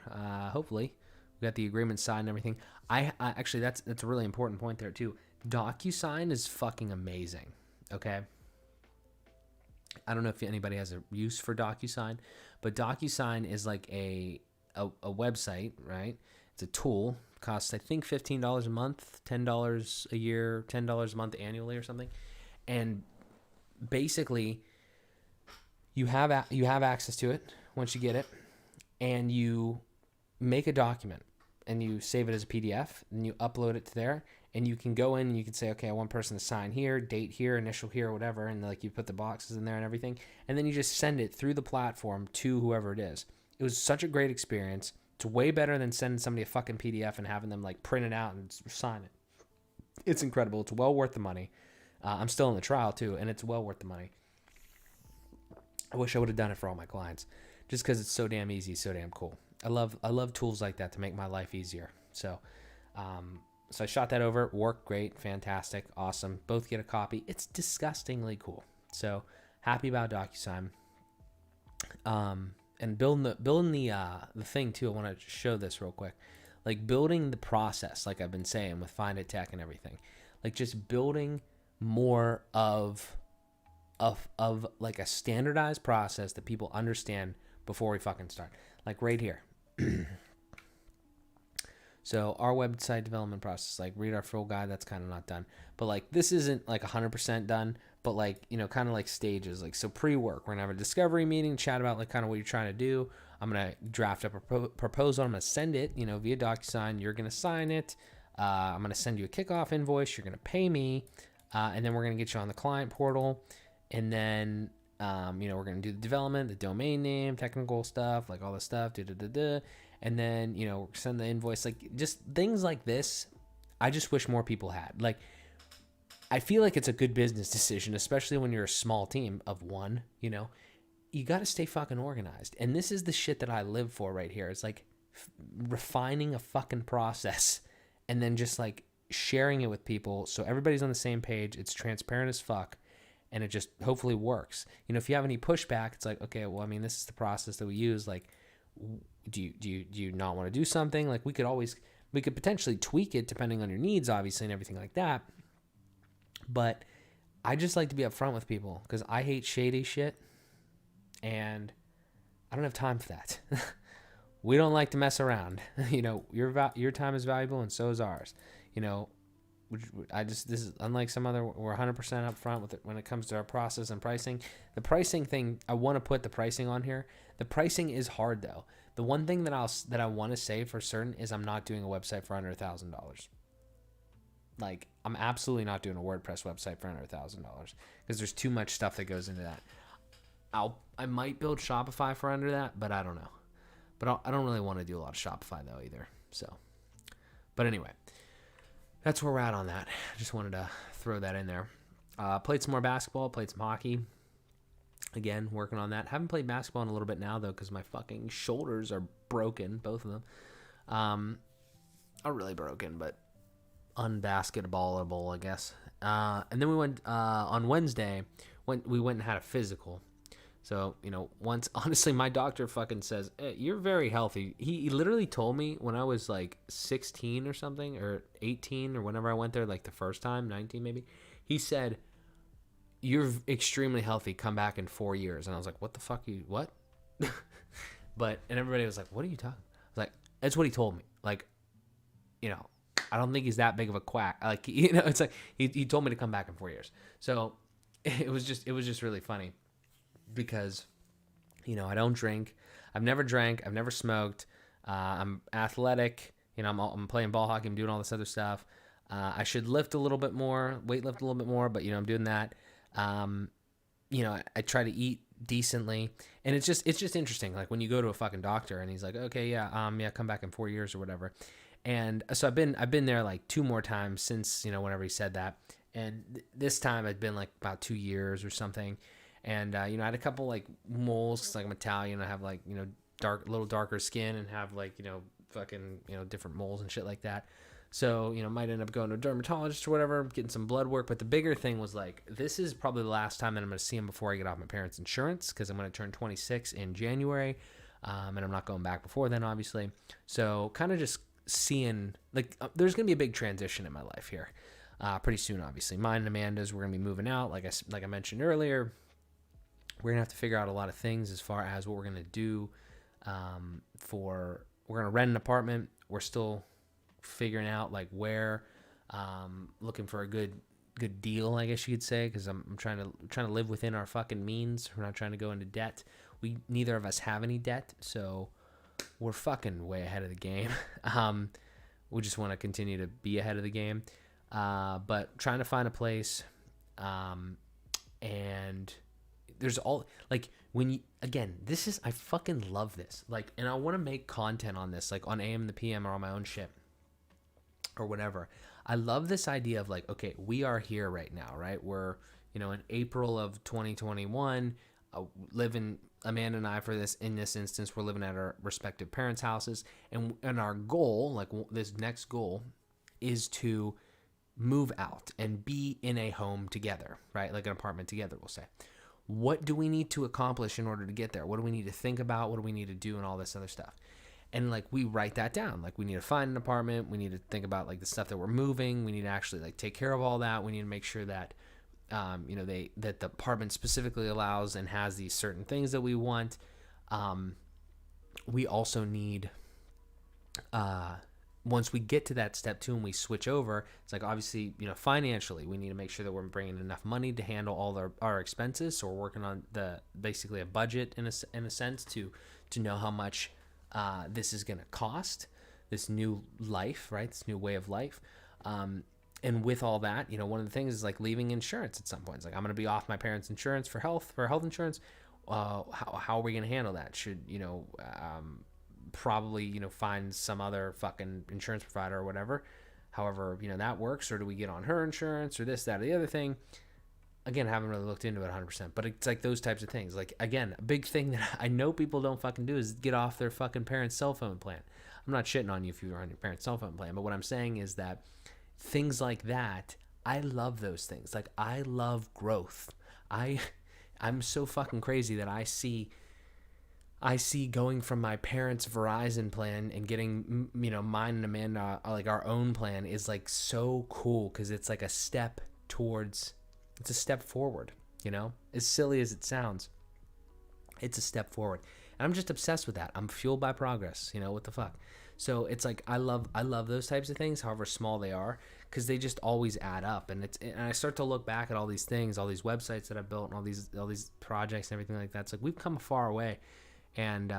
A: Hopefully. We got the agreement signed and everything. I actually, that's a really important point there too. Docusign is fucking amazing. Okay. I don't know if anybody has a use for Docusign, but Docusign is like a website, right? It's a tool. Costs, I think, $15 a month, $10 a year, $10 a month annually or something. And basically, you have access to it once you get it, and you make a document. And you save it as a PDF, and you upload it to there, and you can go in and you can say, okay, I want person to sign here, date here, initial here, whatever, and like you put the boxes in there and everything, and then you just send it through the platform to whoever it is. It was such a great experience. It's way better than sending somebody a fucking PDF and having them like print it out and sign it. It's incredible. It's well worth the money. I'm still in the trial too, and it's well worth the money. I wish I would have done it for all my clients, just because it's so damn easy, so damn cool. I love tools like that to make my life easier. So, so I shot that over. Worked great, fantastic, awesome. Both get a copy. It's disgustingly cool. So happy about Docusign. And building the thing too. I want to show this real quick, like building the process, like I've been saying with Find It Tech and everything, like just building more of like a standardized process that people understand before we fucking start. Like right here. So our website development process, like read our full guide, that's kind of not done. But like this isn't like 100% done, but like, you know, kind of like stages. Like, so pre-work, we're gonna have a discovery meeting, chat about like kind of what you're trying to do. I'm gonna draft up a proposal. I'm gonna send it, you know, via Docusign. You're gonna sign it. I'm gonna send you a kickoff invoice. You're gonna pay me, and then we're gonna get you on the client portal, and then you know, we're gonna do the development, the domain name, technical stuff, like all this stuff. And then, you know, send the invoice, like just things like this. I just wish more people had. Like, I feel like it's a good business decision, especially when you're a small team of one, you know, you got to stay fucking organized. And this is the shit that I live for right here. It's like refining a fucking process and then just like sharing it with people so everybody's on the same page. It's transparent as fuck. And it just hopefully works. You know, if you have any pushback, it's like, okay, well, I mean, this is the process that we use. Like, do you not want to do something? Like, we could potentially tweak it depending on your needs, obviously, and everything like that. But I just like to be upfront with people because I hate shady shit, and I don't have time for that. We don't like to mess around. You know, your time is valuable, and so is ours. You know, this is unlike some other. We're 100% upfront with it when it comes to our process and pricing. The pricing thing, I want to put the pricing on here. The pricing is hard though. The one thing that I want to say for certain is I'm not doing a website for under $1,000. Like, I'm absolutely not doing a WordPress website for under $1,000 because there's too much stuff that goes into that. I might build Shopify for under that, but I don't know. But I don't really want to do a lot of Shopify though either. So, but anyway, that's where we're at on that. I just wanted to throw that in there. Played some more basketball, played some hockey. Again, working on that. Haven't played basketball in a little bit now, though, because my fucking shoulders are broken, both of them. Not really broken, but unbasketballable, I guess. And then we went on Wednesday. We went and had a physical. So, you know, honestly, my doctor fucking says, hey, you're very healthy. He literally told me when I was like 16 or something, or 18, or whenever I went there, like the first time, 19 maybe, he said, you're extremely healthy. Come back in 4 years. And I was like, what the fuck? What? And everybody was like, what are you talking? I was like, that's what he told me. Like, you know, I don't think he's that big of a quack. Like, you know, it's like, he told me to come back in 4 years. So it was just really funny because, you know, I don't drink. I've never drank. I've never smoked. I'm athletic. You know, I'm playing ball hockey. I'm doing all this other stuff. I should lift a little bit more, weight lift a little bit more, but, you know, I'm doing that. You know, I try to eat decently, and it's just interesting. Like when you go to a fucking doctor and he's like, okay, yeah, come back in 4 years or whatever. And so I've been there like 2 more times since, you know, whenever he said that. And this time I'd been like about 2 years or something. And, you know, I had a couple like moles, 'cause like I'm Italian. I have like, you know, little darker skin and have like, you know, fucking, you know, different moles and shit like that. So, you know, might end up going to a dermatologist or whatever, getting some blood work. But the bigger thing was like, this is probably the last time that I'm going to see him before I get off my parents' insurance, because I'm going to turn 26 in January. And I'm not going back before then, obviously. So kind of just seeing, like, there's going to be a big transition in my life here pretty soon, obviously. Mine and Amanda's, we're going to be moving out. Like I mentioned earlier, we're going to have to figure out a lot of things as far as what we're going to do we're going to rent an apartment. We're still figuring out like where, looking for a good deal, I guess you could say, because I'm trying to live within our fucking means. We're not trying to go into debt. Neither of us have any debt, so we're fucking way ahead of the game. We just want to continue to be ahead of the game, but trying to find a place, and there's all like I fucking love this, like, and I want to make content on this, like on AM and the PM or on my own shit or whatever. I love this idea of like, okay, we are here right now, right? We're, you know, in April of 2021. Amanda and I, in this instance, we're living at our respective parents' houses, and our goal, like this next goal, is to move out and be in a home together, right? Like an apartment together, we'll say. What do we need to accomplish in order to get there? What do we need to think about? What do we need to do, and all this other stuff? And like we write that down. Like we need to find an apartment. We need to think about like the stuff that we're moving. We need to actually like take care of all that. We need to make sure that that the apartment specifically allows and has these certain things that we want. We also need, once we get to that step 2 and we switch over, it's like obviously, financially, we need to make sure that we're bringing enough money to handle all our expenses. So we're working on basically a budget in a sense to know how much this is going to cost, this new life, right? This new way of life. And with all that, one of the things is like leaving insurance at some point. It's like, I'm going to be off my parents' insurance for health insurance. How are we going to handle that? Should, probably, find some other fucking insurance provider or whatever. However, that works. Or do we get on her insurance or this, that, or the other thing? Again, I haven't really looked into it 100%, but it's like those types of things. Like, again, a big thing that I know people don't fucking do is get off their fucking parents' cell phone plan. I'm not shitting on you if you're on your parents' cell phone plan, but what I'm saying is that things like that, I love those things. Like, I love growth. I'm so fucking crazy that I see going from my parents' Verizon plan and getting, mine and Amanda, like our own plan, is like so cool because it's like a step forward, as silly as it sounds. It's a step forward. And I'm just obsessed with that. I'm fueled by progress, what the fuck? So it's like I love those types of things, however small they are, because they just always add up. And I start to look back at all these things, all these websites that I've built, and all these projects and everything like that. It's like we've come a far way, and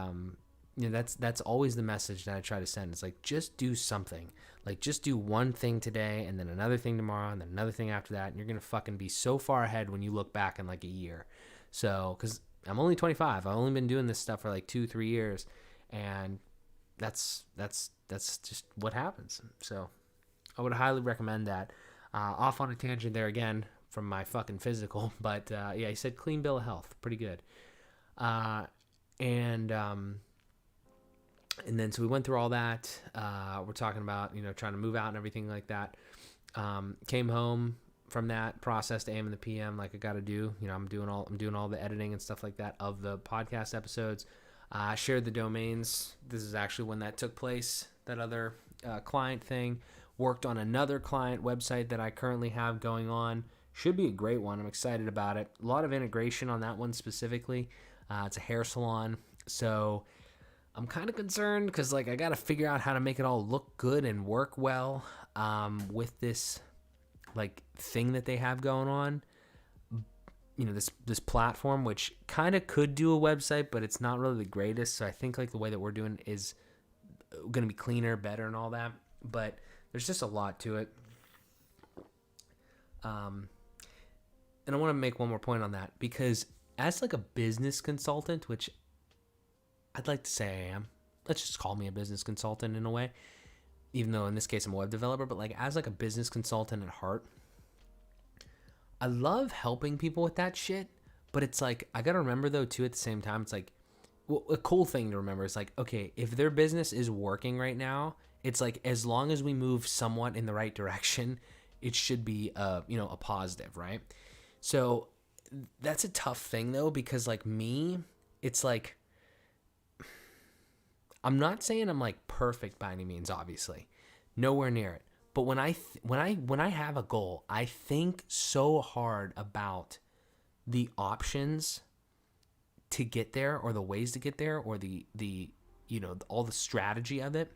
A: that's always the message that I try to send. It's like, just do something, like just do one thing today, and then another thing tomorrow, and then another thing after that, and you're gonna fucking be so far ahead when you look back in like a year. So, because I'm only 25, I've only been doing this stuff for like 2-3 years, and that's just what happens. So I would highly recommend that. Off on a tangent there again from my fucking physical, but yeah, he said clean bill of health, pretty good. And then so we went through all that. We're talking about trying to move out and everything like that. Came home from that, processed AM and the PM like I got to do. I'm doing all the editing and stuff like that of the podcast episodes. Shared the domains. This is actually when that took place, that other client thing. Worked on another client website that I currently have going on. Should be a great one. I'm excited about it. A lot of integration on that one specifically. It's a hair salon. So I'm kind of concerned because like I got to figure out how to make it all look good and work well with this like thing that they have going on. This platform, which kind of could do a website, but it's not really the greatest. So I think like the way that we're doing is going to be cleaner, better, and all that. But there's just a lot to it. And I want to make one more point on that, because as like a business consultant, which I'd like to say I am, let's just call me a business consultant in a way, even though in this case I'm a web developer, but like as like a business consultant at heart, I love helping people with that shit. But it's like, I got to remember though too, at the same time, it's like, well, a cool thing to remember is like, okay, if their business is working right now, it's like, as long as we move somewhat in the right direction, it should be a positive, right? So that's a tough thing though, because like me, it's like, I'm not saying I'm like perfect by any means, obviously, nowhere near it. But when I have a goal, I think so hard about the options to get there, or the ways to get there, or the all the strategy of it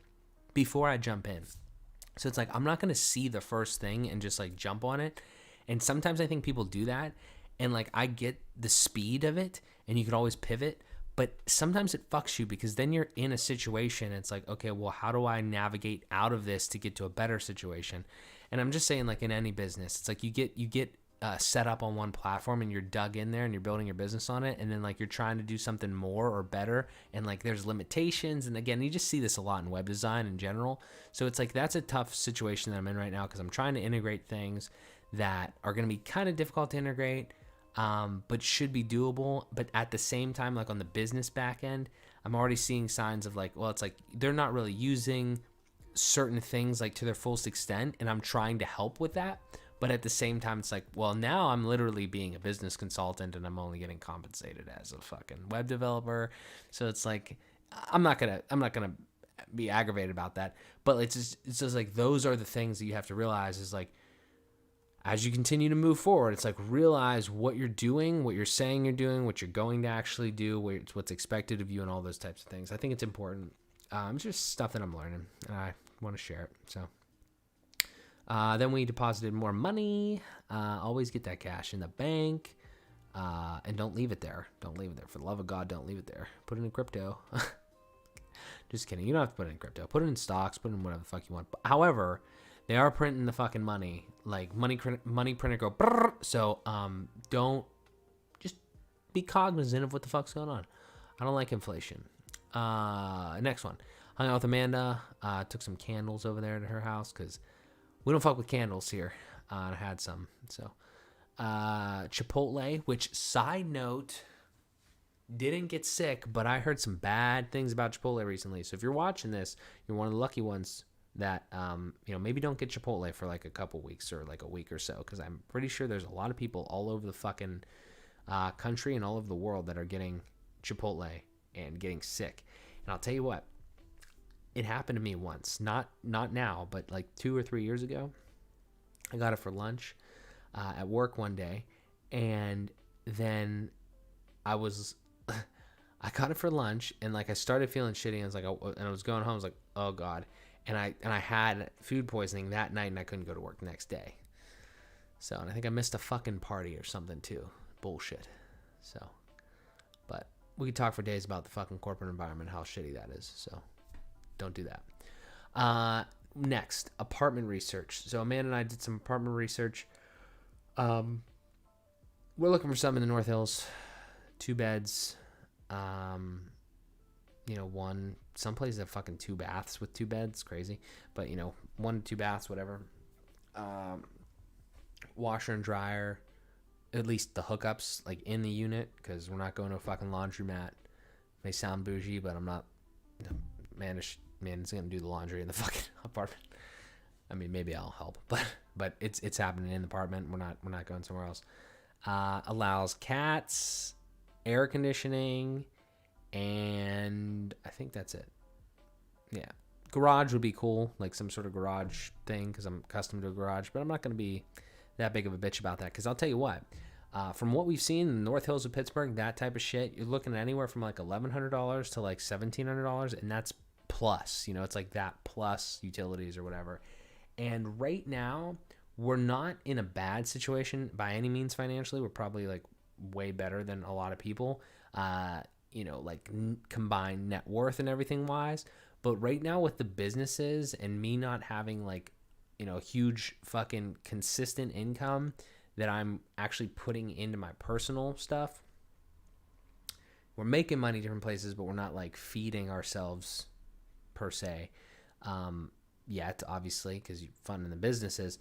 A: before I jump in. So it's like, I'm not going to see the first thing and just like jump on it. And sometimes I think people do that, and like I get the speed of it and you can always pivot, but sometimes it fucks you, because then you're in a situation and it's like, okay, well, how do I navigate out of this to get to a better situation? And I'm just saying, like in any business, it's like you get set up on one platform and you're dug in there and you're building your business on it, and then like you're trying to do something more or better, and like there's limitations. And again, you just see this a lot in web design in general. So it's like, that's a tough situation that I'm in right now, because I'm trying to integrate things that are going to be kind of difficult to integrate. but should be doable. But at the same time, like on the business back end, I'm already seeing signs of like, well, it's like they're not really using certain things like to their fullest extent, and I'm trying to help with that. But at the same time, it's like, well, now I'm literally being a business consultant and I'm only getting compensated as a fucking web developer. So it's like, I'm not gonna be aggravated about that. But it's just like, those are the things that you have to realize is like, as you continue to move forward, it's like, realize what you're doing, what you're saying you're doing, what you're going to actually do, what's expected of you, and all those types of things. I think it's important. It's just stuff that I'm learning, and I want to share it. So then we deposited more money. Always get that cash in the bank, and don't leave it there. Don't leave it there. For the love of God, don't leave it there. Put it in crypto. Just kidding. You don't have to put it in crypto. Put it in stocks. Put it in whatever the fuck you want. However, they are printing the fucking money. Like, money printer go brrr. So don't, just be cognizant of what the fuck's going on. I don't like inflation. Next one. Hung out with Amanda. Took some candles over there to her house because we don't fuck with candles here. And I had some. So Chipotle, which, side note, didn't get sick, but I heard some bad things about Chipotle recently. So if you're watching this, you're one of the lucky ones that maybe don't get Chipotle for like a couple weeks or like a week or so, because I'm pretty sure there's a lot of people all over the fucking country and all over the world that are getting Chipotle and getting sick. And I'll tell you what, it happened to me once, not now, but like 2 or 3 years ago. I got it for lunch at work one day, and then I got it for lunch, and like I started feeling shitty, and I was like, and I was going home, I was like, oh God. And I had food poisoning that night, and I couldn't go to work the next day. So, and I think I missed a fucking party or something too. Bullshit. So, but we could talk for days about the fucking corporate environment, how shitty that is. So, don't do that. Next, apartment research. So Amanda and I did some apartment research. We're looking for some in the North Hills, 2 beds. Some places have fucking 2 baths with 2 beds, crazy. But 1 to 2 baths, whatever. Washer and dryer, at least the hookups like in the unit, because we're not going to a fucking laundromat. May sound bougie, but I'm not. Man is gonna do the laundry in the fucking apartment. I mean, maybe I'll help, but it's happening in the apartment. We're not going somewhere else. Allows cats, air conditioning, and I think that's it. Yeah, garage would be cool, like some sort of garage thing, because I'm accustomed to a garage. But I'm not gonna be that big of a bitch about that, because I'll tell you what. From what we've seen in the North Hills of Pittsburgh, that type of shit, you're looking at anywhere from like $1,100 to like $1,700, and that's plus. It's like that plus utilities or whatever. And right now, we're not in a bad situation by any means financially. We're probably like way better than a lot of people, like combined net worth and everything wise. But right now with the businesses and me not having like, huge fucking consistent income that I'm actually putting into my personal stuff, we're making money different places, but we're not like feeding ourselves per se yet, obviously, because you're funding the businesses.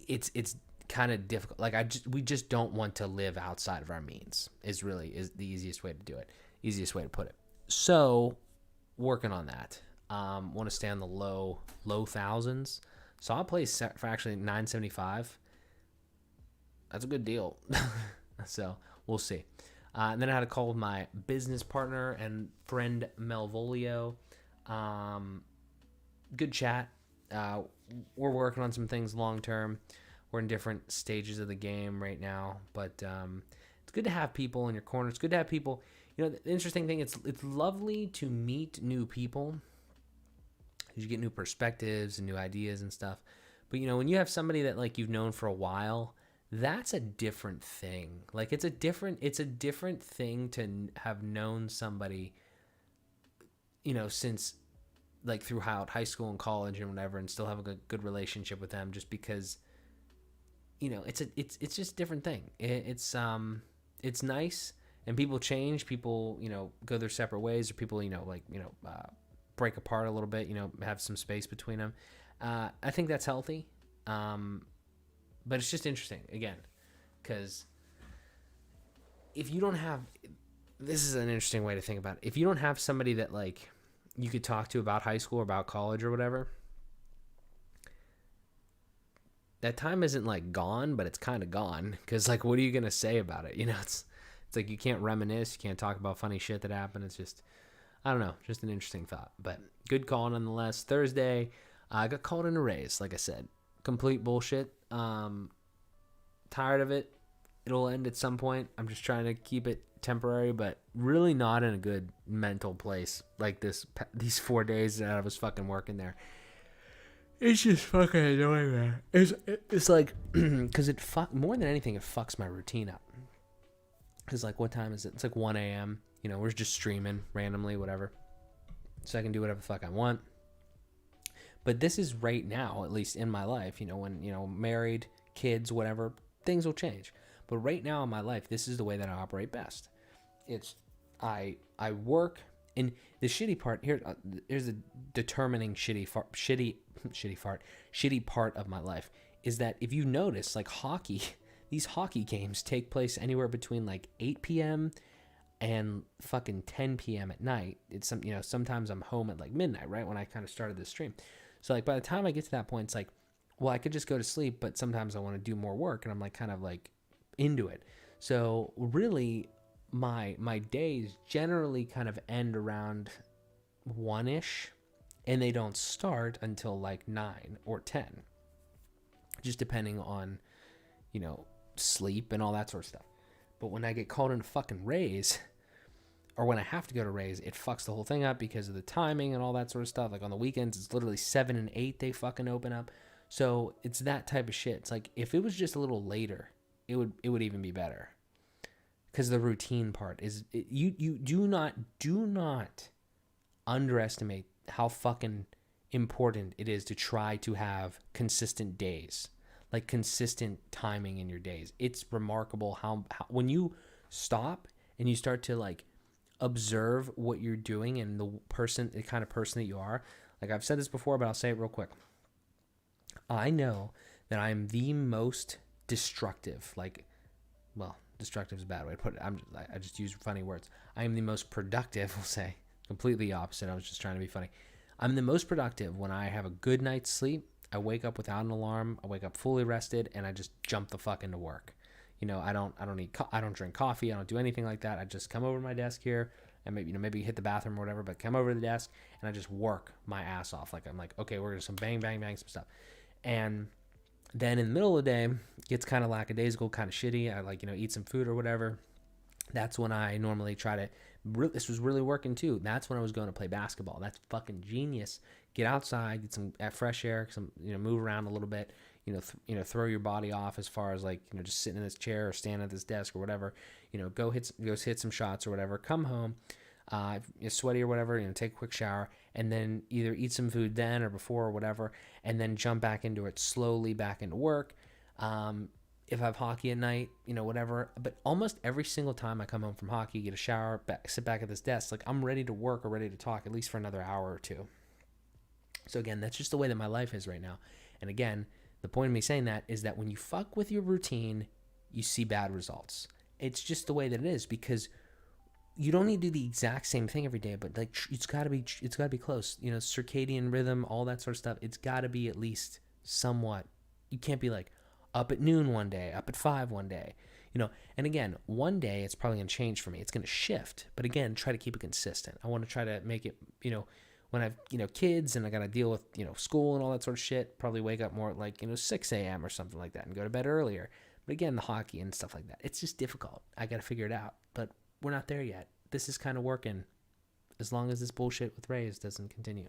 A: It's kind of difficult. Like we just don't want to live outside of our means is the easiest way to do it, easiest way to put it. So working on that. Want to stay on the low thousands. Saw a place for actually $975. That's a good deal. So we'll see. And then I had a call with my business partner and friend Mell. Good chat. We're working on some things long term. We're in different stages of the game right now, but it's good to have people in your corner. It's good to have people. The interesting thing, it's lovely to meet new people. You get new perspectives and new ideas and stuff. But when you have somebody that like you've known for a while, that's a different thing. Like it's a different thing to have known somebody, since like throughout high school and college and whatever, and still have a good relationship with them, just because it's just a different thing. It's nice, and people change. People go their separate ways, or people break apart a little bit. Have some space between them. I think that's healthy. But it's just interesting. Again, Because if you don't have, this is an interesting way to think about it. If you don't have somebody that like you could talk to about high school or about college or whatever, that time isn't like gone, but it's kind of gone. Because like, what are you gonna say about it? You know, it's like you can't reminisce, you can't talk about funny shit that happened. It's just, I don't know, just an interesting thought. But good call nonetheless. Thursday, I got called in a raise. Like I said, complete bullshit. Tired of it. It'll end at some point. I'm just trying to keep it temporary, but really not in a good mental place like these 4 days that I was fucking working there. It's just fucking annoying, man. It's like, because more than anything, it fucks my routine up. Because like, what time is it? It's like 1 a.m. You know, we're just streaming randomly, whatever. So I can do whatever the fuck I want. But this is right now, at least in my life, you know, when, you know, married, kids, whatever, things will change. But right now in my life, this is the way that I operate best. It's I work, and the shitty part here's the determining shitty part of my life is that if you notice, like hockey, these hockey games take place anywhere between like 8 p.m. and fucking 10 p.m. at night. It's sometimes I'm home at like midnight, right, when I kind of started this stream. So like by the time I get to that point, it's like, well, I could just go to sleep, but sometimes I want to do more work, and I'm like kind of like into it. So really my days generally kind of end around 1-ish, and they don't start until like 9 or 10, just depending on, you know, sleep and all that sort of stuff. But when I get called in a fucking raise, or when I have to go to raise, it fucks the whole thing up because of the timing and all that sort of stuff. Like on the weekends, it's literally 7 and 8 they fucking open up. So it's that type of shit. It's like if it was just a little later, it would even be better. Because the routine part is you do not underestimate how fucking important it is to try to have consistent days, like consistent timing in your days. It's remarkable how when you stop and you start to like observe what you're doing and the kind of person that you are. Like I've said this before, but I'll say it real quick. I know that I'm the most destructive, destructive is a bad way to put it. I just use funny words. I am the most productive, we'll say. Completely opposite. I was just trying to be funny. I'm the most productive when I have a good night's sleep. I wake up without an alarm. I wake up fully rested, and I just jump the fuck into work. You know, I don't drink coffee. I don't do anything like that. I just come over to my desk here and maybe hit the bathroom or whatever, but come over to the desk and I just work my ass off. Like I'm like, okay, we're gonna some bang, bang, bang, some stuff. And then in the middle of the day, gets kind of lackadaisical, kind of shitty. I eat some food or whatever. That's when I normally try to, this was really working too. That's when I was going to play basketball. That's fucking genius. Get outside, get some fresh air, move around a little bit, throw your body off as far as just sitting in this chair or standing at this desk or whatever, go hit some shots or whatever, come home, sweaty or whatever, take a quick shower, and then either eat some food then or before or whatever, and then jump back into it slowly back into work. If I have hockey at night, whatever. But almost every single time I come home from hockey, get a shower, sit back at this desk, like I'm ready to work or ready to talk at least for another hour or two. So again, that's just the way that my life is right now. And again, the point of me saying that is that when you fuck with your routine, you see bad results. It's just the way that it is, because you don't need to do the exact same thing every day, but it's gotta be close. Circadian rhythm, all that sort of stuff. It's gotta be at least somewhat. You can't be like up at noon one day, up at 5 one day, and again, one day it's probably going to change for me. It's going to shift, but again, try to keep it consistent. I want to try to make it, when I've, kids and I got to deal with, school and all that sort of shit, probably wake up more at 6 a.m. or something like that and go to bed earlier. But again, the hockey and stuff like that, it's just difficult. I got to figure it out, but we're not there yet. This is kind of working as long as this bullshit with Rays doesn't continue.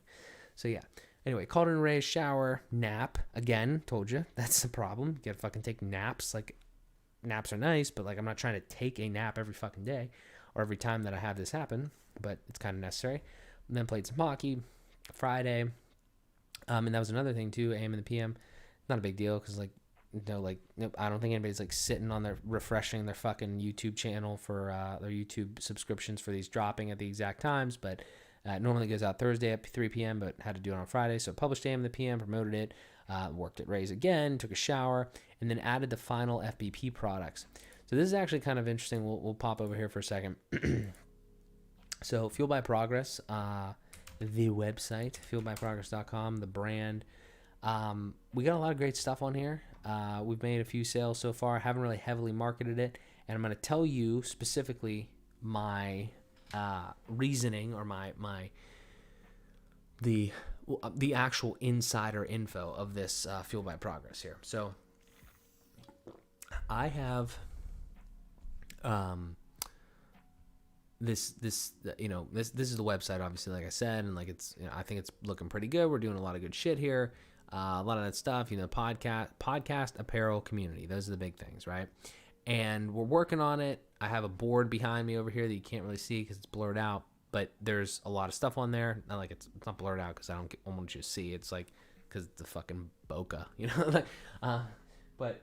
A: So yeah. Anyway, called in a raise, shower, nap. Again, told you, that's the problem. You gotta fucking take naps. Naps are nice, but I'm not trying to take a nap every fucking day or every time that I have this happen, but it's kind of necessary. And then played some hockey Friday. And that was another thing too, AM and the PM. Not a big deal because I don't think anybody's sitting on their refreshing their fucking YouTube channel for their YouTube subscriptions for these dropping at the exact times, but Normally it goes out Thursday at 3 p.m., but had to do it on Friday. So published AM the PM, promoted it, worked at Ray's again, took a shower, and then added the final FBP products. So this is actually kind of interesting. We'll pop over here for a second. So Fueled by Progress, the website, fueledbyprogress.com, the brand. We got a lot of great stuff on here. We've made a few sales so far. Haven't really heavily marketed it. And I'm going to tell you specifically my reasoning or the actual insider info of this Fueled by Progress here. So I have this is the website, obviously, like I said, and like it's, I think it's looking pretty good. We're doing a lot of good shit here. A lot of that stuff, podcast, apparel, community. Those are the big things, right? And we're working on it. I have a board behind me over here that you can't really see because it's blurred out, but there's a lot of stuff on there. Not like it's not blurred out because I want you to see. It's like because it's a fucking bokeh, but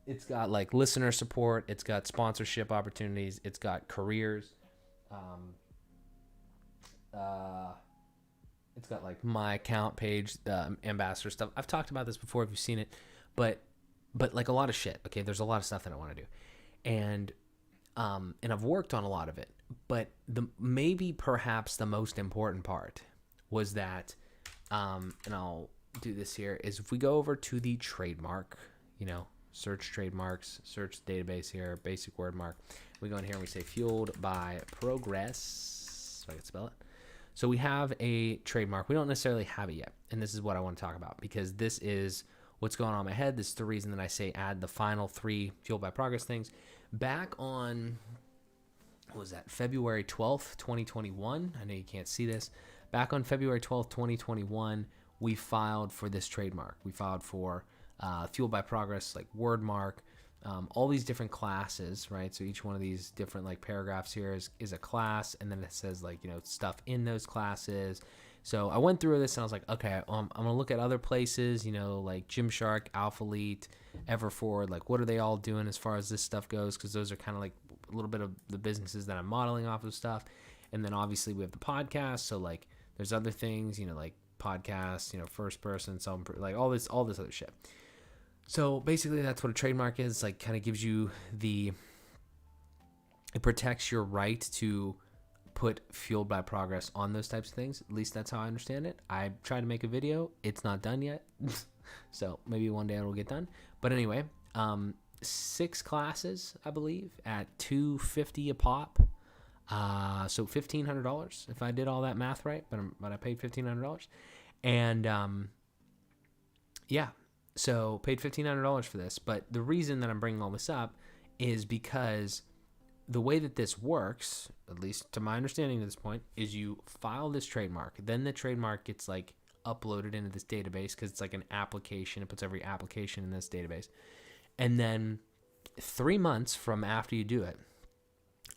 A: it's got like listener support. It's got sponsorship opportunities. It's got careers. It's got like my account page, the ambassador stuff. I've talked about this before if you've seen it, but like a lot of shit. Okay, there's a lot of stuff that I want to do, and I've worked on a lot of it. But perhaps the most important part was that, and I'll do this here, is if we go over to the trademark, search trademarks, search database here, basic word mark. We go in here and we say Fueled by Progress, so I can spell it. So we have a trademark. We don't necessarily have it yet, and this is what I want to talk about because this is what's going on in my head. This is the reason that I say add the final 3 Fueled by Progress things. Back on, what was that, February 12th, 2021? I know you can't see this. Back on February 12th, 2021, we filed for this trademark. We filed for Fueled by Progress, like word mark, all these different classes, right? So each one of these different like paragraphs here is a class, and then it says like, stuff in those classes. So I went through this and I was like, okay, I'm going to look at other places, like Gymshark, Alpha Elite, Everforward, like what are they all doing as far as this stuff goes? Because those are kind of like a little bit of the businesses that I'm modeling off of stuff. And then obviously we have the podcast. So like there's other things, like podcasts, first person, like all this other shit. So basically that's what a trademark is. Like kind of gives you it protects your right to put Fueled by Progress on those types of things. At least that's how I understand it. I tried to make a video. It's not done yet. So maybe one day it'll get done. But anyway, 6 classes, I believe, at $250 a pop. So $1,500 if I did all that math right, but I paid $1,500. And yeah, so paid $1,500 for this. But the reason that I'm bringing all this up is because the way that this works, at least to my understanding at this point, is you file this trademark. Then the trademark gets like uploaded into this database because it's like an application. It puts every application in this database. And then 3 months from after you do it,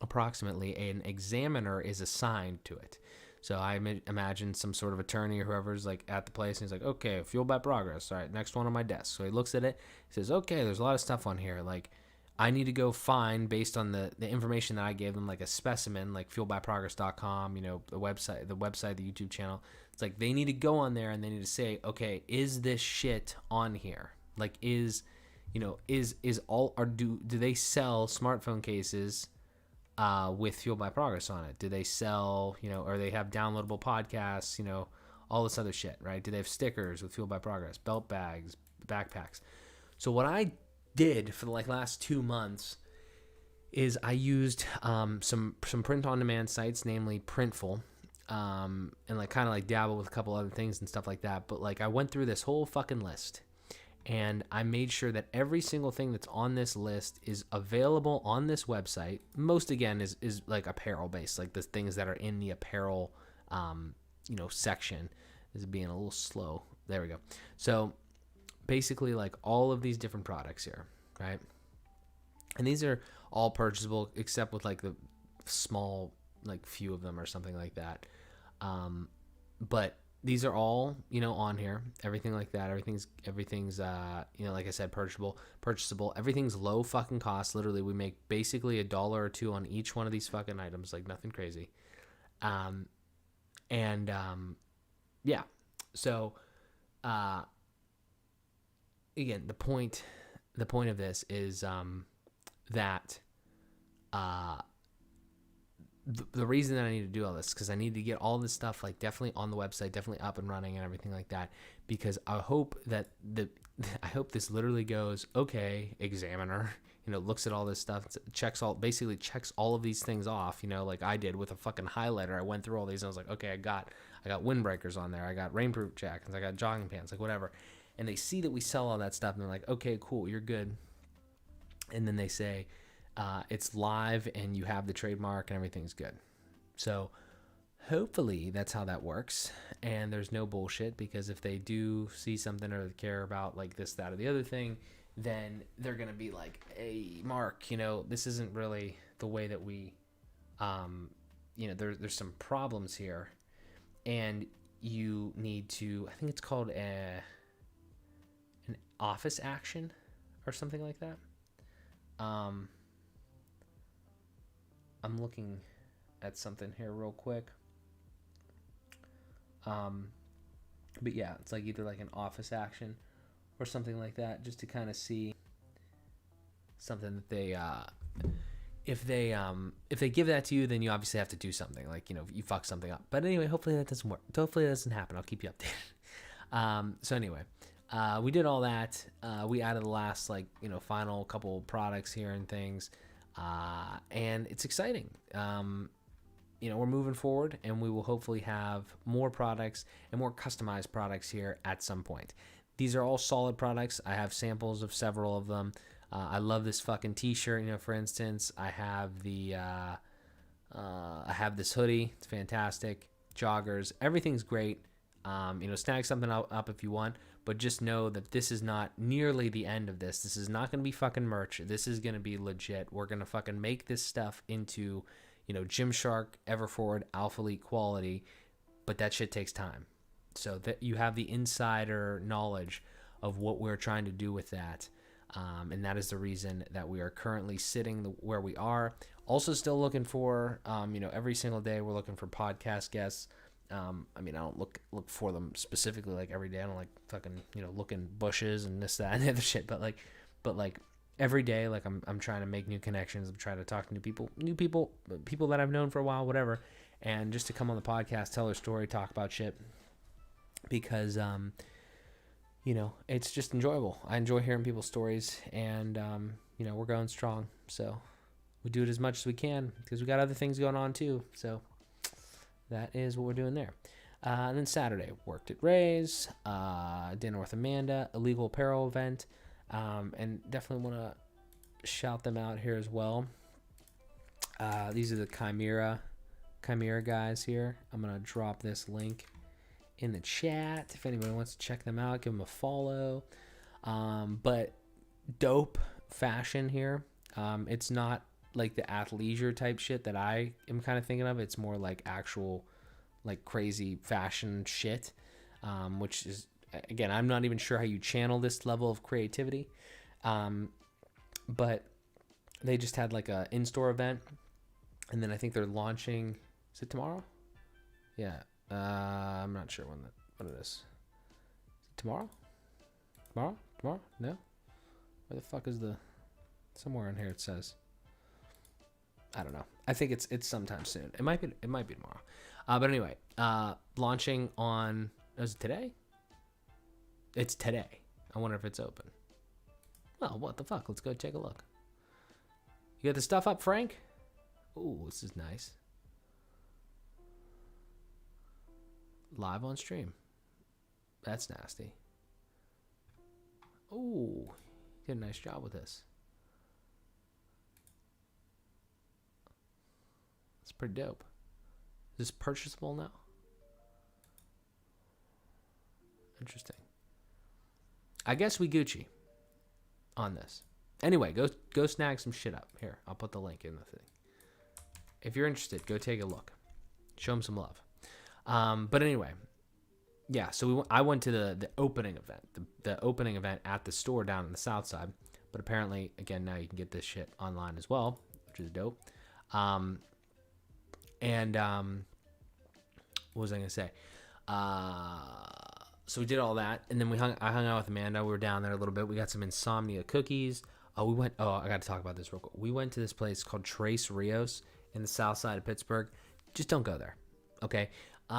A: approximately, an examiner is assigned to it. So I imagine some sort of attorney or whoever's like at the place, and he's like, okay, Fueled by Progress. All right, next one on my desk. So he looks at it, he says, okay, there's a lot of stuff on here. Like, I need to go find, based on the information that I gave them, like a specimen, like fueledbyprogress.com, the website, the YouTube channel. It's like they need to go on there and they need to say, okay, is this shit on here? Like, do they sell smartphone cases with Fueled by Progress on it? Do they sell, or they have downloadable podcasts, all this other shit, right? Do they have stickers with Fueled by Progress, belt bags, backpacks? So what I did for the last 2 months is I used some print on demand sites, namely Printful, and kind of dabble with a couple other things and stuff like that. But I went through this whole fucking list, and I made sure that every single thing that's on this list is available on this website. Most, again, is like apparel based, like the things that are in the apparel section. This is being a little slow. There we go. So basically, all of these different products here, right? And these are all purchasable except with the small few of them or something like that. But these are all on here, everything like that. Everything's like I said, purchasable. Everything's low fucking cost. Literally, we make basically $1 or $2 on each one of these fucking items, nothing crazy. And yeah, so again, the point of this is that the reason that I need to do all this is because I need to get all this stuff like definitely on the website, definitely up and running and everything like that. Because I hope that I hope this literally goes, okay, examiner, looks at all this stuff, basically checks all of these things off, like I did with a fucking highlighter. I went through all these and I was like, okay, I got windbreakers on there, I got rainproof jackets, I got jogging pants, like whatever. And they see that we sell all that stuff and they're like, okay, cool, you're good. And then they say, it's live and you have the trademark and everything's good. So hopefully that's how that works. And there's no bullshit, because if they do see something or care about like this, that, or the other thing, then they're going to be like, hey, Mark, this isn't really the way that we, there's some problems here. And you need to, I think it's called an office action or something like that. I'm looking at something here real quick. But yeah, it's like either like an office action or something like that, just to kind of see something that they, if they give that to you, then you obviously have to do something, like, you fuck something up. But anyway, hopefully that doesn't work. Hopefully that doesn't happen. I'll keep you updated. So anyway, we did all that. We added the last, final couple products here and things. And it's exciting. We're moving forward, and we will hopefully have more products and more customized products here at some point. These are all solid products. I have samples of several of them. I love this fucking t-shirt. For instance, I have I have this hoodie. It's fantastic. Joggers, everything's great. Snag something up if you want, but just know that this is not nearly the end of this. This is not going to be fucking merch. This is going to be legit. We're going to fucking make this stuff into, Gymshark, Everforward, Alpha Elite quality, but that shit takes time. So that you have the insider knowledge of what we're trying to do with that. And that is the reason that we are currently sitting where we are. Also still looking for, every single day we're looking for podcast guests. I don't look for them specifically like every day. I don't like fucking, looking bushes and this, that, and the other shit. But every day, I'm trying to make new connections. I'm trying to talk to new people that I've known for a while, whatever. And just to come on the podcast, tell their story, talk about shit. Because, it's just enjoyable. I enjoy hearing people's stories, and, we're going strong. So we do it as much as we can because we got other things going on too. So that is what we're doing there. And then Saturday, worked at Ray's, dinner with Amanda, illegal apparel event, and definitely want to shout them out here as well. These are the CHIMERA guys here. I'm going to drop this link in the chat if anybody wants to check them out. Give them a follow. But dope fashion here. It's not like the athleisure type shit that I am kind of thinking of. It's more like actual, like crazy fashion shit, which is, again, I'm not even sure how you channel this level of creativity. But they just had like a in-store event, and then I think they're launching. Is it tomorrow? Yeah. I'm not sure what it is. Is it tomorrow? Tomorrow? No? Where the fuck is somewhere in here it says. I don't know. I think it's sometime soon. It might be tomorrow. But anyway, launching on, is it today? It's today. I wonder if it's open. Well, what the fuck? Let's go take a look. You got the stuff up, Frank? Ooh, this is nice. Live on stream. That's nasty. Ooh, did a nice job with this. It's pretty dope. Is this purchasable now? Interesting. I guess we Gucci on this. Anyway, go snag some shit up. Here, I'll put the link in the thing. If you're interested, go take a look. Show them some love. But anyway, yeah, so I went to the opening event, the opening event at the store down in the south side. But apparently, again, now you can get this shit online as well, which is dope. what was I gonna say? So we did all that, and then I hung out with Amanda. We were down there a little bit. We got some insomnia cookies. I got to talk about this real quick. We went to this place called Tres Rios in the south side of Pittsburgh. Just don't go there, okay?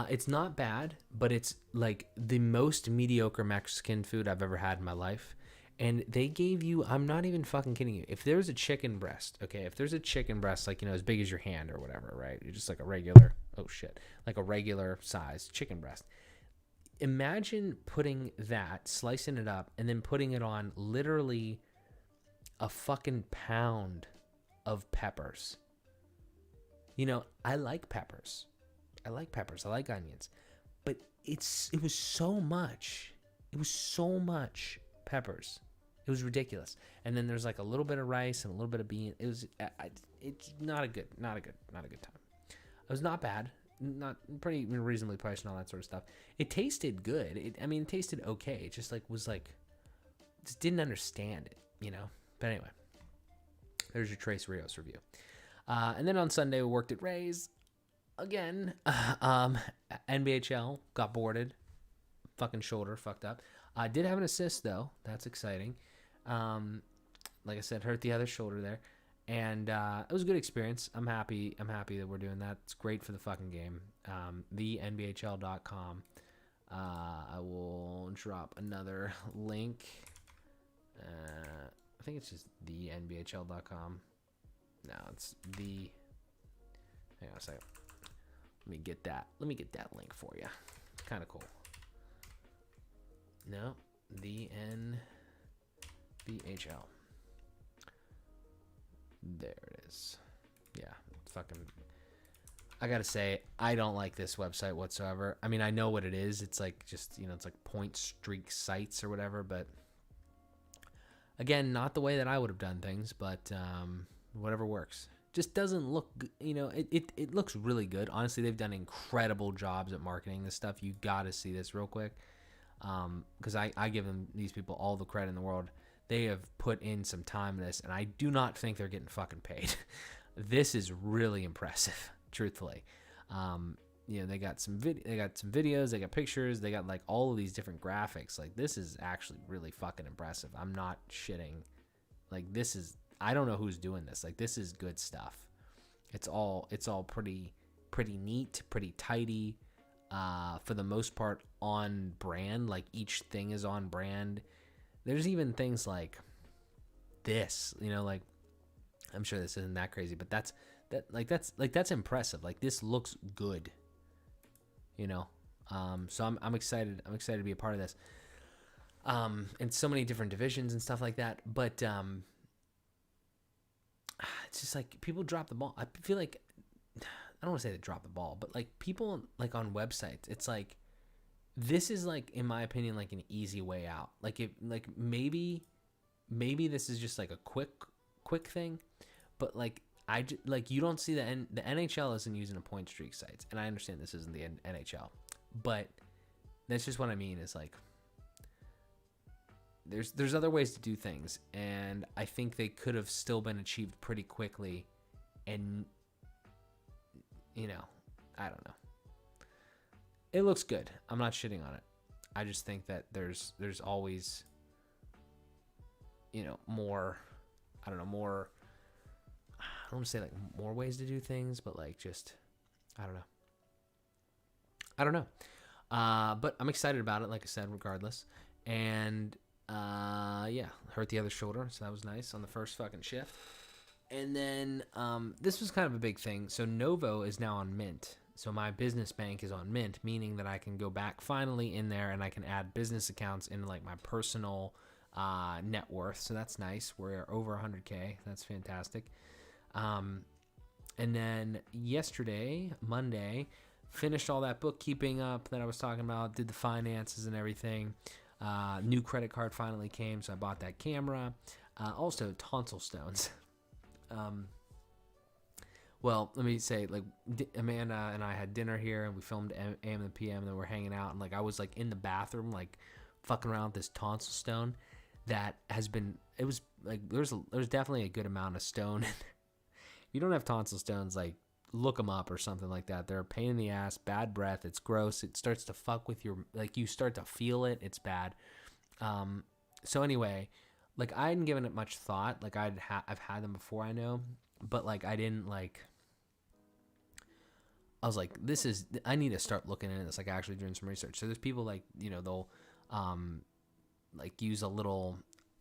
A: It's not bad, but it's like the most mediocre Mexican food I've ever had in my life. And they gave you, I'm not even fucking kidding you, if there's a chicken breast, okay, if there's a chicken breast, like, you know, as big as your hand or whatever, right? You're just like a regular, like a regular size chicken breast. Imagine putting that, slicing it up, and then putting it on literally a fucking pound of peppers. You know, I like peppers. I like onions. But it was so much. It was so much peppers. It was ridiculous. And then there's like a little bit of rice and a little bit of bean. It's not a good time. It was not bad. Not pretty reasonably priced and all that sort of stuff. It tasted good. It tasted okay. It just just didn't understand it, you know. But anyway, there's your Tres Rios review. And then on Sunday we worked at Ray's again. NBHL got boarded. Fucking shoulder fucked up. I did have an assist though. That's exciting. Like I said, hurt the other shoulder there. And it was a good experience. I'm happy that we're doing that. It's great for the fucking game. TheNBHL.com. I will drop another link. I think it's just TheNBHL.com. No, it's the... Hang on a second. Let me get that link for you. It's kind of cool. No, the NBHL. There it is. Yeah, fucking. I gotta say, I don't like this website whatsoever. I mean, I know what it is. It's like just, you know, it's like point streak sites or whatever. But again, not the way that I would have done things. But whatever works. Just doesn't look, you know, it looks really good. Honestly, they've done incredible jobs at marketing this stuff. You gotta see this real quick. Because I give these people all the credit in the world. They have put in some time in this, and I do not think they're getting fucking paid. This is really impressive, truthfully. You know, they got some videos, they got pictures, they got like all of these different graphics. Like, this is actually really fucking impressive. I'm not shitting. Like, this is, I don't know who's doing this. Like, this is good stuff. It's all pretty neat, pretty tidy. For the most part on brand. Like, each thing is on brand. There's even things like this, you know, like, I'm sure this isn't that crazy, but that's impressive. Like, this looks good, you know. So I'm excited. I'm excited to be a part of this. And so many different divisions and stuff like that. But it's just like people drop the ball. I feel like, I don't want to say they drop the ball, but like people like on websites, it's like, this is like, in my opinion, like an easy way out. Like, if like maybe this is just like a quick thing, but like you don't see the NHL isn't using a point streak sites, and I understand this isn't the NHL, but that's just what I mean is like there's other ways to do things, and I think they could have still been achieved pretty quickly, and you know, I don't know. It looks good. I'm not shitting on it. I just think that there's always, you know, more, I don't want to say like more ways to do things, but like just, I don't know. But I'm excited about it, like I said, regardless. And yeah, hurt the other shoulder, so that was nice on the first fucking shift. And then this was kind of a big thing. So Novo is now on Mint. So my business bank is on Mint, meaning that I can go back finally in there and I can add business accounts into like my personal net worth. So that's nice. We're over 100K. That's fantastic. And then yesterday, Monday, finished all that bookkeeping up that I was talking about, did the finances and everything. New credit card finally came, so I bought that camera. Also, Tonsil Stones. Well, let me say, like, Amanda and I had dinner here, and we filmed AM and PM, and then we're hanging out, and, like, I was, like, in the bathroom, like, fucking around with this tonsil stone that has been, it was, like, there's definitely a good amount of stone. If you don't have tonsil stones, like, look them up or something like that. They're a pain in the ass, bad breath. It's gross. It starts to fuck with your, like, you start to feel it. It's bad. So anyway, like, I hadn't given it much thought. Like, I've had them before, I know, but like, I didn't like, I was like, I need to start looking into this, like actually doing some research. So there's people like, they'll like use a little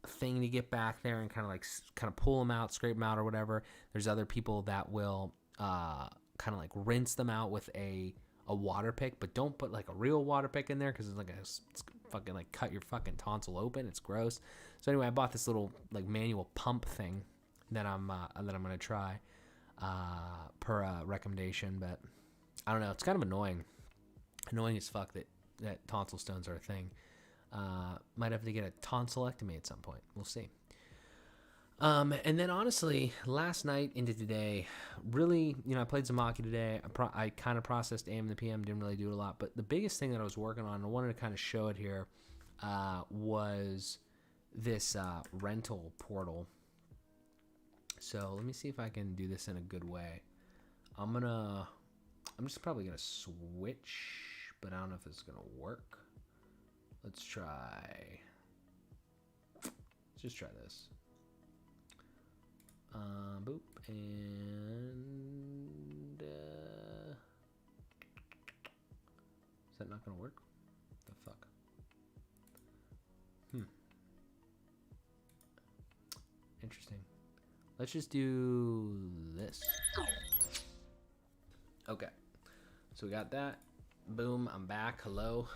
A: thing to get back there and kind of pull them out, scrape them out or whatever. There's other people that will kind of like rinse them out with a water pick, but don't put like a real water pick in there because it's fucking like cut your fucking tonsil open. It's gross. So anyway, I bought this little like manual pump thing that I'm gonna try per recommendation, but I don't know. It's kind of annoying as fuck that tonsil stones are a thing. Might have to get a tonsillectomy at some point. We'll see. And then honestly, last night into today, really, I played some hockey today. I kind of processed AM and the PM, didn't really do a lot. But the biggest thing that I was working on, and I wanted to kind of show it here, was this rental portal. So let me see if I can do this in a good way. I'm just probably going to switch, but I don't know if it's going to work. Let's just try this. Boop, and is that not gonna work? The fuck? Interesting. Let's just do this. Okay, so we got that. Boom, I'm back. Hello.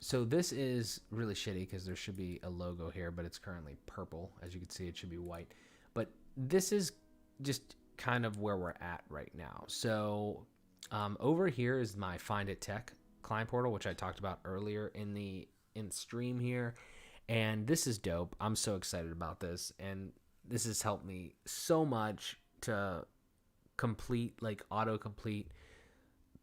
A: So this is really shitty because there should be a logo here, but it's currently purple. As you can see, it should be white. But this is just kind of where we're at right now. So over here is my Find It Tech client portal, which I talked about earlier in the stream here. And this is dope. I'm so excited about this. And this has helped me so much to complete, like, autocomplete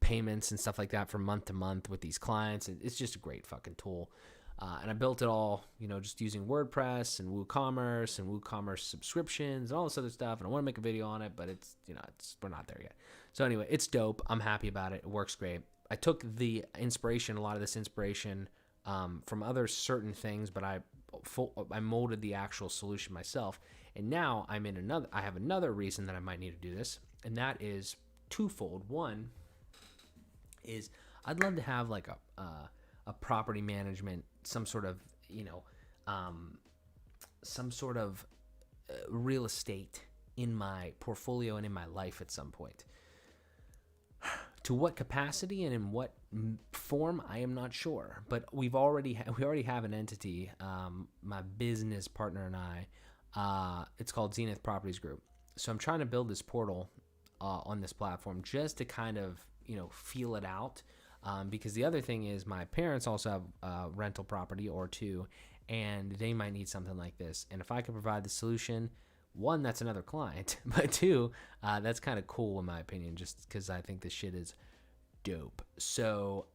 A: payments and stuff like that from month to month with these clients. It's just a great fucking tool. And I built it all, just using WordPress and WooCommerce and WooCommerce subscriptions and all this other stuff. And I want to make a video on it, but we're not there yet. So anyway, it's dope. I'm happy about it. It works great. I took a lot of this inspiration from other certain things, but I molded the actual solution myself. And now I have another reason that I might need to do this. And that is twofold. One is I'd love to have like a property management, some sort of real estate in my portfolio and in my life at some point. To what capacity and in what form, I am not sure. But we already have an entity, my business partner and I. It's called Zenith Properties Group. So I'm trying to build this portal on this platform just to kind of feel it out, because the other thing is my parents also have a rental property or two, and they might need something like this. And if I could provide the solution, one, that's another client, but two, that's kind of cool in my opinion, just because I think this shit is dope. So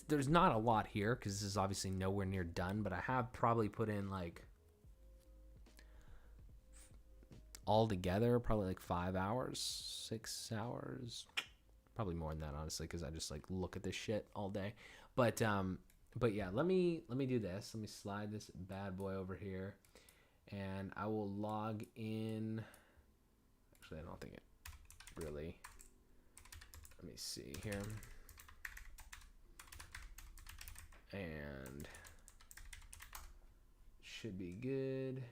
A: there's not a lot here because this is obviously nowhere near done, but I have probably put in like all together probably like 5 hours, 6 hours, probably more than that, honestly, because I just like look at this shit all day. But yeah, let me do this. Let me slide this bad boy over here, and I will log in. Actually, I don't think it really. Let me see here, and should be good.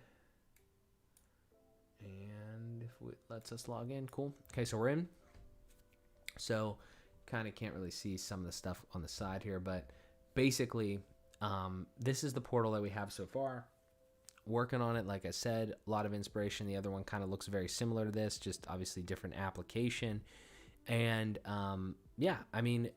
A: And if it lets us log in, cool. Okay, so we're in. So kind of can't really see some of the stuff on the side here, but basically this is the portal that we have so far. Working on it, like I said, a lot of inspiration. The other one kind of looks very similar to this, just obviously different application. And yeah, I mean,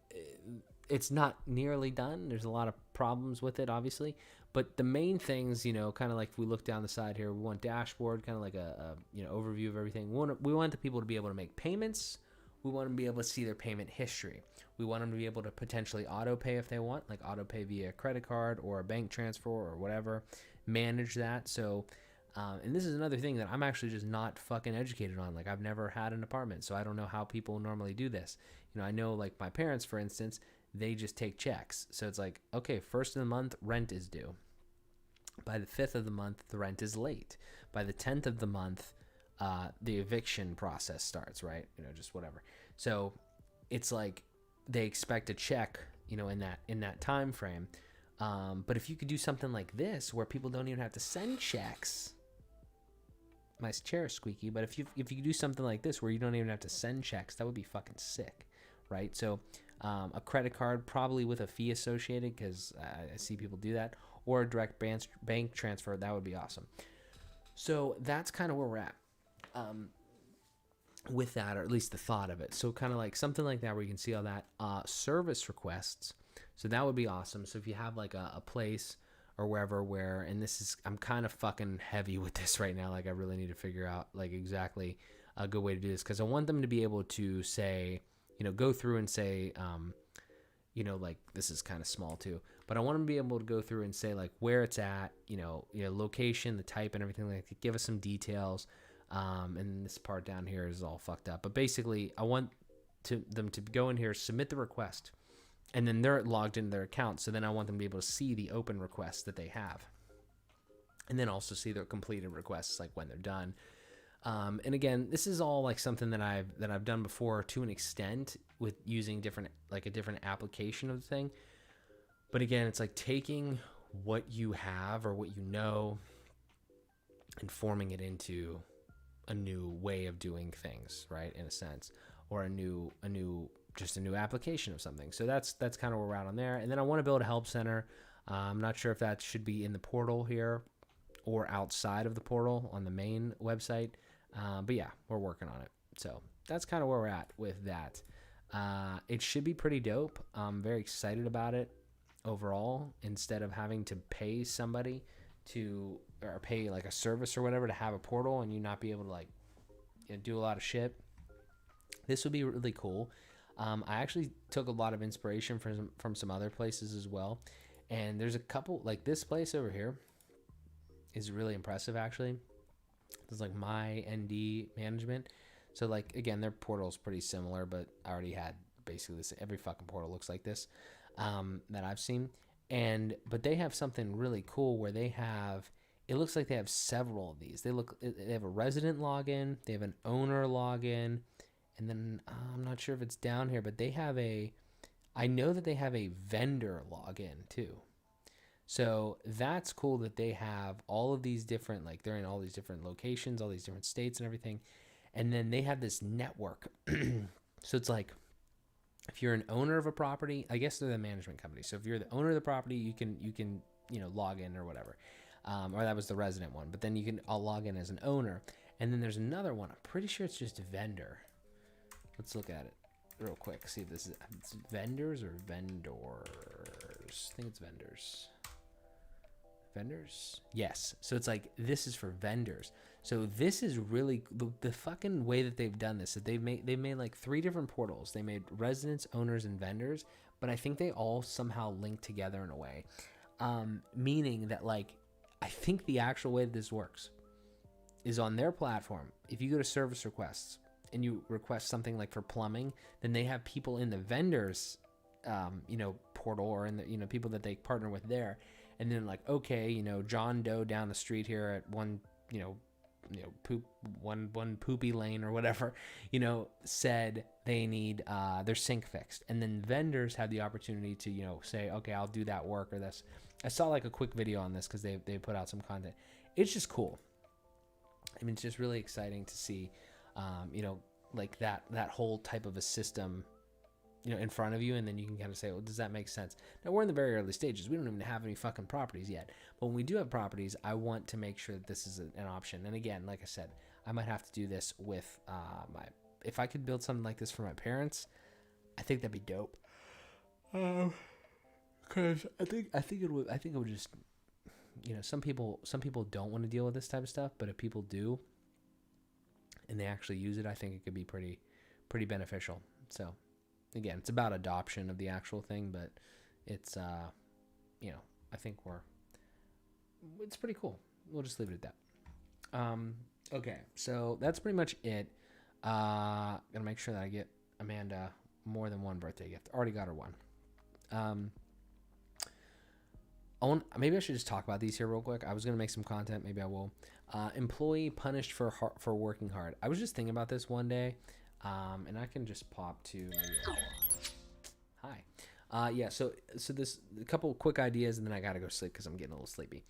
A: it's not nearly done. There's a lot of problems with it, obviously. But the main things, kind of like if we look down the side here, we want dashboard, kind of like a overview of everything. We want the people to be able to make payments. We want them to be able to see their payment history. We want them to be able to potentially auto pay if they want, like auto pay via a credit card or a bank transfer or whatever. Manage that. So And this is another thing that I'm actually just not fucking educated on. Like, I've never had an apartment, so I don't know how people normally do this. I know, like, my parents, for instance, they just take checks. So it's like, okay, first of the month, rent is due. By the 5th of the month, the rent is late. By the 10th of the month, the eviction process starts, right? Just whatever. So it's like they expect a check, in that time frame. But if you could do something like this, where people don't even have to send checks, my chair is squeaky. But if you could do something like this, where you don't even have to send checks, that would be fucking sick, right? So a credit card, probably with a fee associated, because I see people do that, or a direct bank transfer, that would be awesome. So that's kind of where we're at with that, or at least the thought of it. So kind of like something like that, where you can see all that. Service requests, so that would be awesome. So if you have like a place or wherever where, and this is, I'm kind of fucking heavy with this right now, like I really need to figure out like exactly a good way to do this, because I want them to be able to say, go through and say, like, this is kind of small too, but I want them to be able to go through and say like where it's at, location, the type, and everything like that. Give us some details. And this part down here is all fucked up, but basically I want them to go in here, submit the request, and then they're logged into their account. So then I want them to be able to see the open requests that they have, and then also see their completed requests, like when they're done. And again, this is all like something that I've done before to an extent, with using a different application of the thing. But again, it's like taking what you have or what you know and forming it into a new way of doing things, right? In a sense, or a new application of something. So that's kind of where we're at on there. And then I want to build a help center. I'm not sure if that should be in the portal here or outside of the portal on the main website. But yeah, we're working on it. So that's kind of where we're at with that. It should be pretty dope. I'm very excited about it overall, instead of having to pay somebody or pay like a service or whatever to have a portal and you not be able to like do a lot of shit. This would be really cool. I actually took a lot of inspiration from some other places as well. And there's a couple, like this place over here is really impressive actually. There's like My ND Management. So like, again, their portal is pretty similar, but I already had basically this. Every fucking portal looks like this that I've seen. But they have something really cool where it looks like they have several of these. They have a resident login, they have an owner login, and then I'm not sure if it's down here, but I know that they have a vendor login too. So that's cool that they have all of these different, like they're in all these different locations, all these different states and everything. And then they have this network. So it's like, if you're an owner of a property, I guess they're the management company. So if you're the owner of the property, you can log in or whatever. Or that was the resident one. But then you can all log in as an owner. And then there's another one. I'm pretty sure it's just a vendor. Let's look at it real quick. See if this is vendors or vendors. I think it's vendors. Vendors? Yes. So it's like, this is for vendors. So this is really the fucking way that they've done this. That they've made like 3 different portals. They made residents, owners, and vendors, but I think they all somehow link together in a way. Meaning that, like, I think the actual way that this works is on their platform. If you go to service requests and you request something like for plumbing, then they have people in the vendors, portal, or in the, people that they partner with there. And then like, okay, John Doe down the street here at one poopy lane or whatever, said they need their sink fixed. And then vendors have the opportunity to, say, okay, I'll do that work or this. I saw like a quick video on this because they put out some content. It's just cool. I mean, it's just really exciting to see, like that whole type of a system, in front of you, and then you can kind of say, well, does that make sense? Now, we're in the very early stages. We don't even have any fucking properties yet. But when we do have properties, I want to make sure that this is an option. And again, like I said, I might have to do this with if I could build something like this for my parents, I think that'd be dope. Because I think it would just, some people don't want to deal with this type of stuff, but if people do, and they actually use it, I think it could be pretty beneficial. So, again, it's about adoption of the actual thing, but it's, I think it's pretty cool. We'll just leave it at that. Okay, so that's pretty much it. Gonna make sure that I get Amanda more than one birthday gift. Already got her one. Maybe I should just talk about these here real quick. I was gonna make some content. Maybe I will. Employee punished for working hard. I was just thinking about this one day, and I can just pop to maybe. Hi. Yeah. So this a couple quick ideas, and then I gotta go sleep because I'm getting a little sleepy.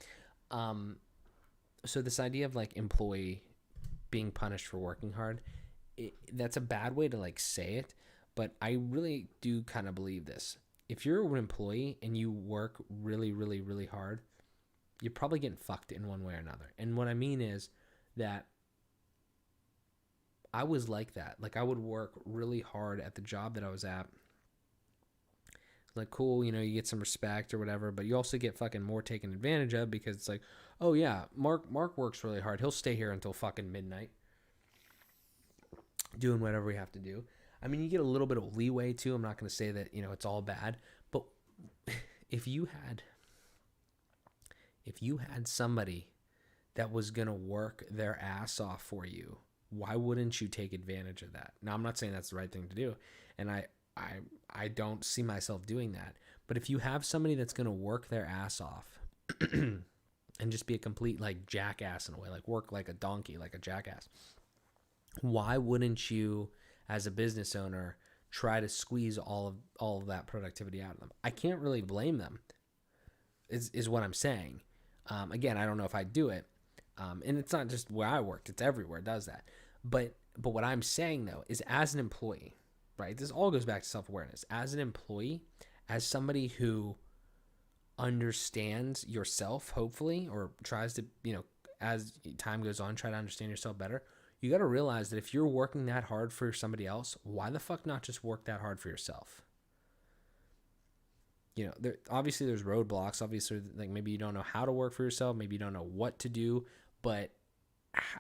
A: So this idea of like employee being punished for working hard, that's a bad way to like say it, but I really do kind of believe this. If you're an employee and you work really, really, really hard, you're probably getting fucked in one way or another. And what I mean is that I was like that. Like I would work really hard at the job that I was at. Like, cool, you know, you get some respect or whatever, but you also get fucking more taken advantage of because it's like, oh yeah, Mark works really hard. He'll stay here until fucking midnight doing whatever we have to do. I mean, you get a little bit of leeway too. I'm not going to say that, you know, it's all bad, but if you had somebody that was going to work their ass off for you, why wouldn't you take advantage of that? Now, I'm not saying that's the right thing to do, and I don't see myself doing that. But if you have somebody that's going to work their ass off and just be a complete like jackass in a way, like work like a donkey, like a jackass, why wouldn't you, as a business owner, try to squeeze all of that productivity out of them? I can't really blame them, is what I'm saying. Again, I don't know if I'd do it. And it's not just where I worked, it's everywhere it does that. But what I'm saying though is, as an employee, right? This all goes back to self-awareness. As an employee, as somebody who understands yourself, hopefully, or tries to, you know, as time goes on, try to understand yourself better, you got to realize that if you're working that hard for somebody else, why the fuck not just work that hard for yourself? You know, obviously there's roadblocks. Obviously, like maybe you don't know how to work for yourself. Maybe you don't know what to do, but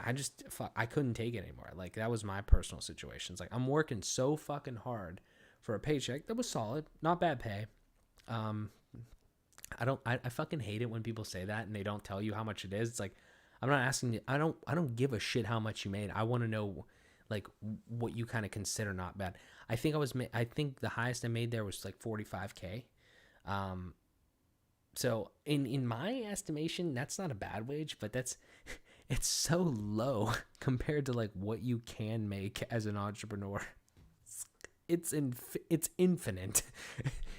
A: I couldn't take it anymore. Like that was my personal situation. It's like I'm working so fucking hard for a paycheck that was solid, not bad pay. I fucking hate it when people say that and they don't tell you how much it is. It's like, I'm not asking you. I don't give a shit how much you made. I want to know like what you kind of consider not bad. I think the highest I made there was like 45K. So in my estimation, that's not a bad wage, but it's so low compared to like what you can make as an entrepreneur. It's infinite.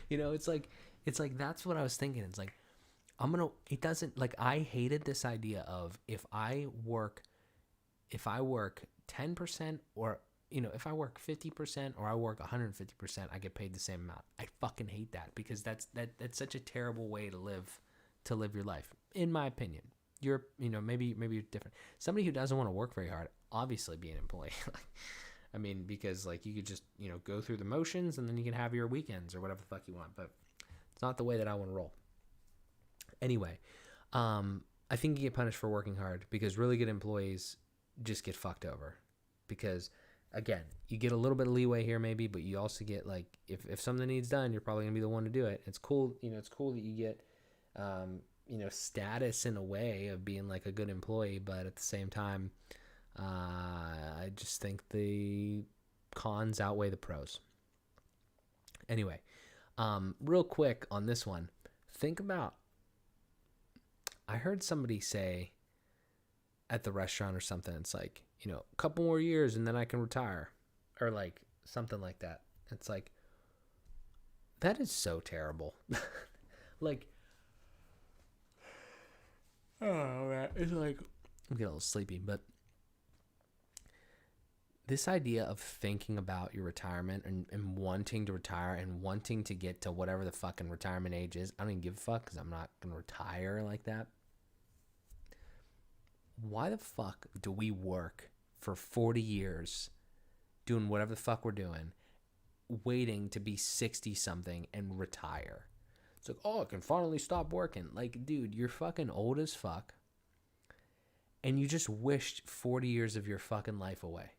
A: You know, it's like that's what I was thinking. It's like it doesn't, like, I hated this idea of if I work 10%, or, you know, if I work 50% or I work 150%, I get paid the same amount. I fucking hate that, because that's such a terrible way to live your life, in my opinion. You're, you know, maybe you're different. Somebody who doesn't want to work very hard, obviously be an employee. I mean, because like you could just, you know, go through the motions and then you can have your weekends or whatever the fuck you want, but it's not the way that I want to roll. Anyway, I think you get punished for working hard because really good employees just get fucked over, because again, you get a little bit of leeway here maybe, but you also get like, if something needs done, you're probably gonna be the one to do it. It's cool. You know, it's cool that you get, you know, status in a way of being like a good employee, but at the same time, I just think the cons outweigh the pros. Anyway, real quick on this one, think about, I heard somebody say at the restaurant or something, it's like, you know, a couple more years and then I can retire, or like something like that. It's like, that is so terrible. Like, oh man, it's like, I'm getting a little sleepy, but this idea of thinking about your retirement and wanting to retire and wanting to get to whatever the fucking retirement age is, I don't even give a fuck, because I'm not going to retire like that. Why the fuck do we work for 40 years doing whatever the fuck we're doing, waiting to be 60 something and retire? It's like, oh, I can finally stop working. Like, dude, you're fucking old as fuck, and you just wished 40 years of your fucking life away.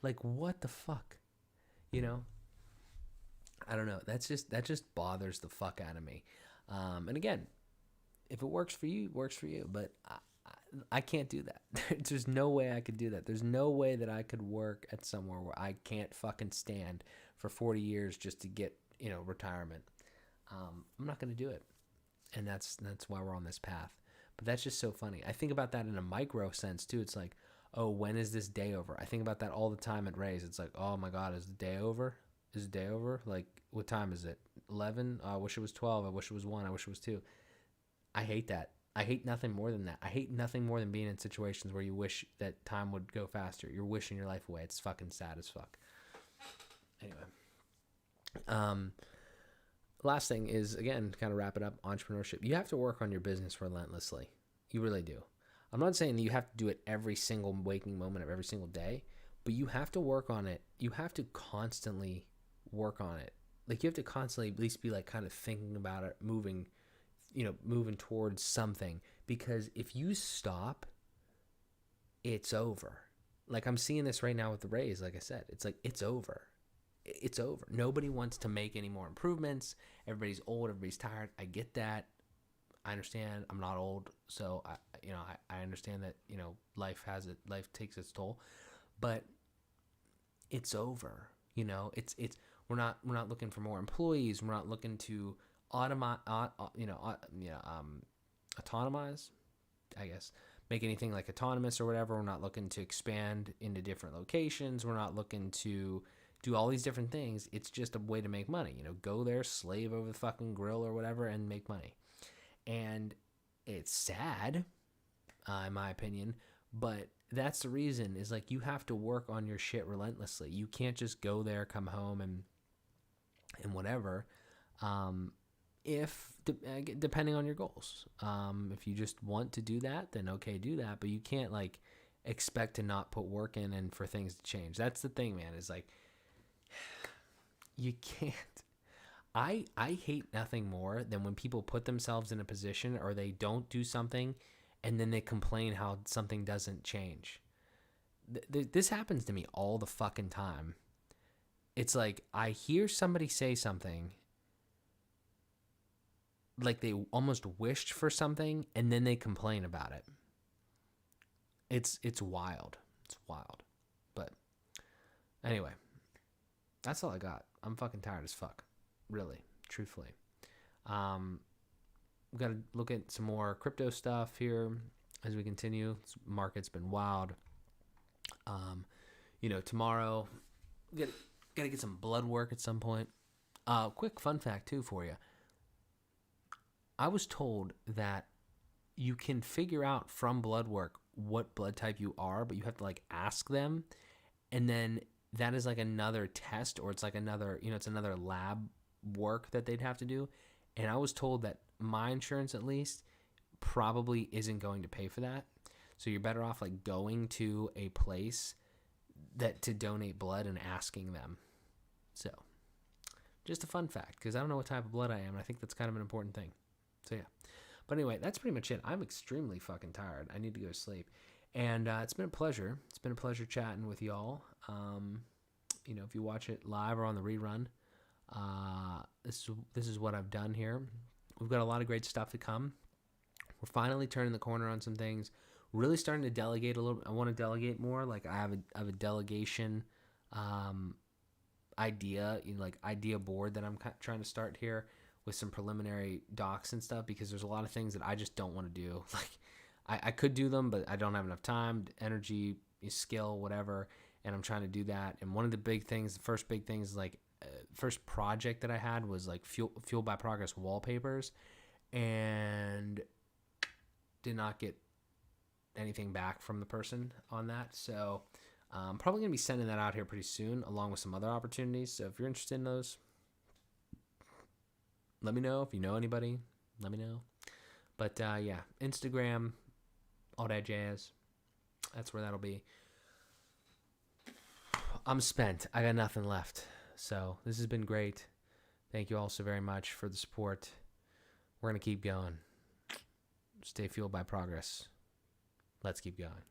A: Like, what the fuck? You know? I don't know. That just bothers the fuck out of me. And again, if it works for you, it works for you. But I can't do that. There's no way I could do that. There's no way that I could work at somewhere where I can't fucking stand for 40 years just to get, retirement. I'm not going to do it. And that's why we're on this path. But that's just so funny. I think about that in a micro sense too. It's like, oh, when is this day over? I think about that all the time at Ray's. It's like, oh my God, is the day over? Is the day over? Like, what time is it? 11? I wish it was 12. I wish it was 1. I wish it was 2. I hate that. I hate nothing more than that. I hate nothing more than being in situations where you wish that time would go faster. You're wishing your life away. It's fucking sad as fuck. Anyway. Last thing is, again, to kind of wrap it up, entrepreneurship. You have to work on your business relentlessly. You really do. I'm not saying that you have to do it every single waking moment of every single day, but you have to work on it. You have to constantly work on it. Like, you have to constantly at least be like kind of thinking about it, moving towards something, because if you stop, it's over. Like, I'm seeing this right now with the Rays. Like I said, it's like, it's over. It's over. Nobody wants to make any more improvements. Everybody's old. Everybody's tired. I get that. I understand. I'm not old. So I understand that, life takes its toll, but it's over. We're not looking for more employees. We're not looking to autonomize, I guess, make anything like autonomous or whatever. We're not looking to expand into different locations. We're not looking to do all these different things. It's just a way to make money. Go there, slave over the fucking grill or whatever, and make money. And it's sad, in my opinion, but that's the reason, is like, you have to work on your shit relentlessly. You can't just go there, come home, and whatever. Depending on your goals. If you just want to do that, then okay, do that. But you can't like expect to not put work in and for things to change. That's the thing, man, is like, you can't. I hate nothing more than when people put themselves in a position or they don't do something and then they complain how something doesn't change. This happens to me all the fucking time. It's like, I hear somebody say something like they almost wished for something and then they complain about it. It's wild. It's wild. But anyway, that's all I got. I'm fucking tired as fuck. Really, truthfully. We've got to look at some more crypto stuff here as we continue. This market's been wild. Tomorrow, got to get some blood work at some point. Quick fun fact, too, for you. I was told that you can figure out from blood work what blood type you are, but you have to, like, ask them. And then that is, like, another test, or it's, like, another, it's another lab work that they'd have to do. And I was told that my insurance, at least, probably isn't going to pay for that. So you're better off, like, going to a place to donate blood and asking them. So, just a fun fact, because I don't know what type of blood I am, and I think that's kind of an important thing. So, yeah. But anyway, that's pretty much it. I'm extremely fucking tired. I need to go to sleep. And it's been a pleasure. It's been a pleasure chatting with y'all. If you watch it live or on the rerun, this is what I've done here. We've got a lot of great stuff to come. We're finally turning the corner on some things. Really starting to delegate a little. I want to delegate more. Like, I have a delegation idea, idea board that I'm trying to start here with some preliminary docs and stuff, because there's a lot of things that I just don't want to do. Like, I could do them, but I don't have enough time, energy, skill, whatever. And I'm trying to do that. And one of the first big things, like, first project that I had was like Fueled by Progress wallpapers, and did not get anything back from the person on that. So I'm probably going to be sending that out here pretty soon, along with some other opportunities. So if you're interested in those, let me know. If you know anybody, let me know. But yeah, Instagram, all that jazz. That's where that'll be. I'm spent. I got nothing left. So this has been great. Thank you all so very much for the support. We're going to keep going. Stay fueled by progress. Let's keep going.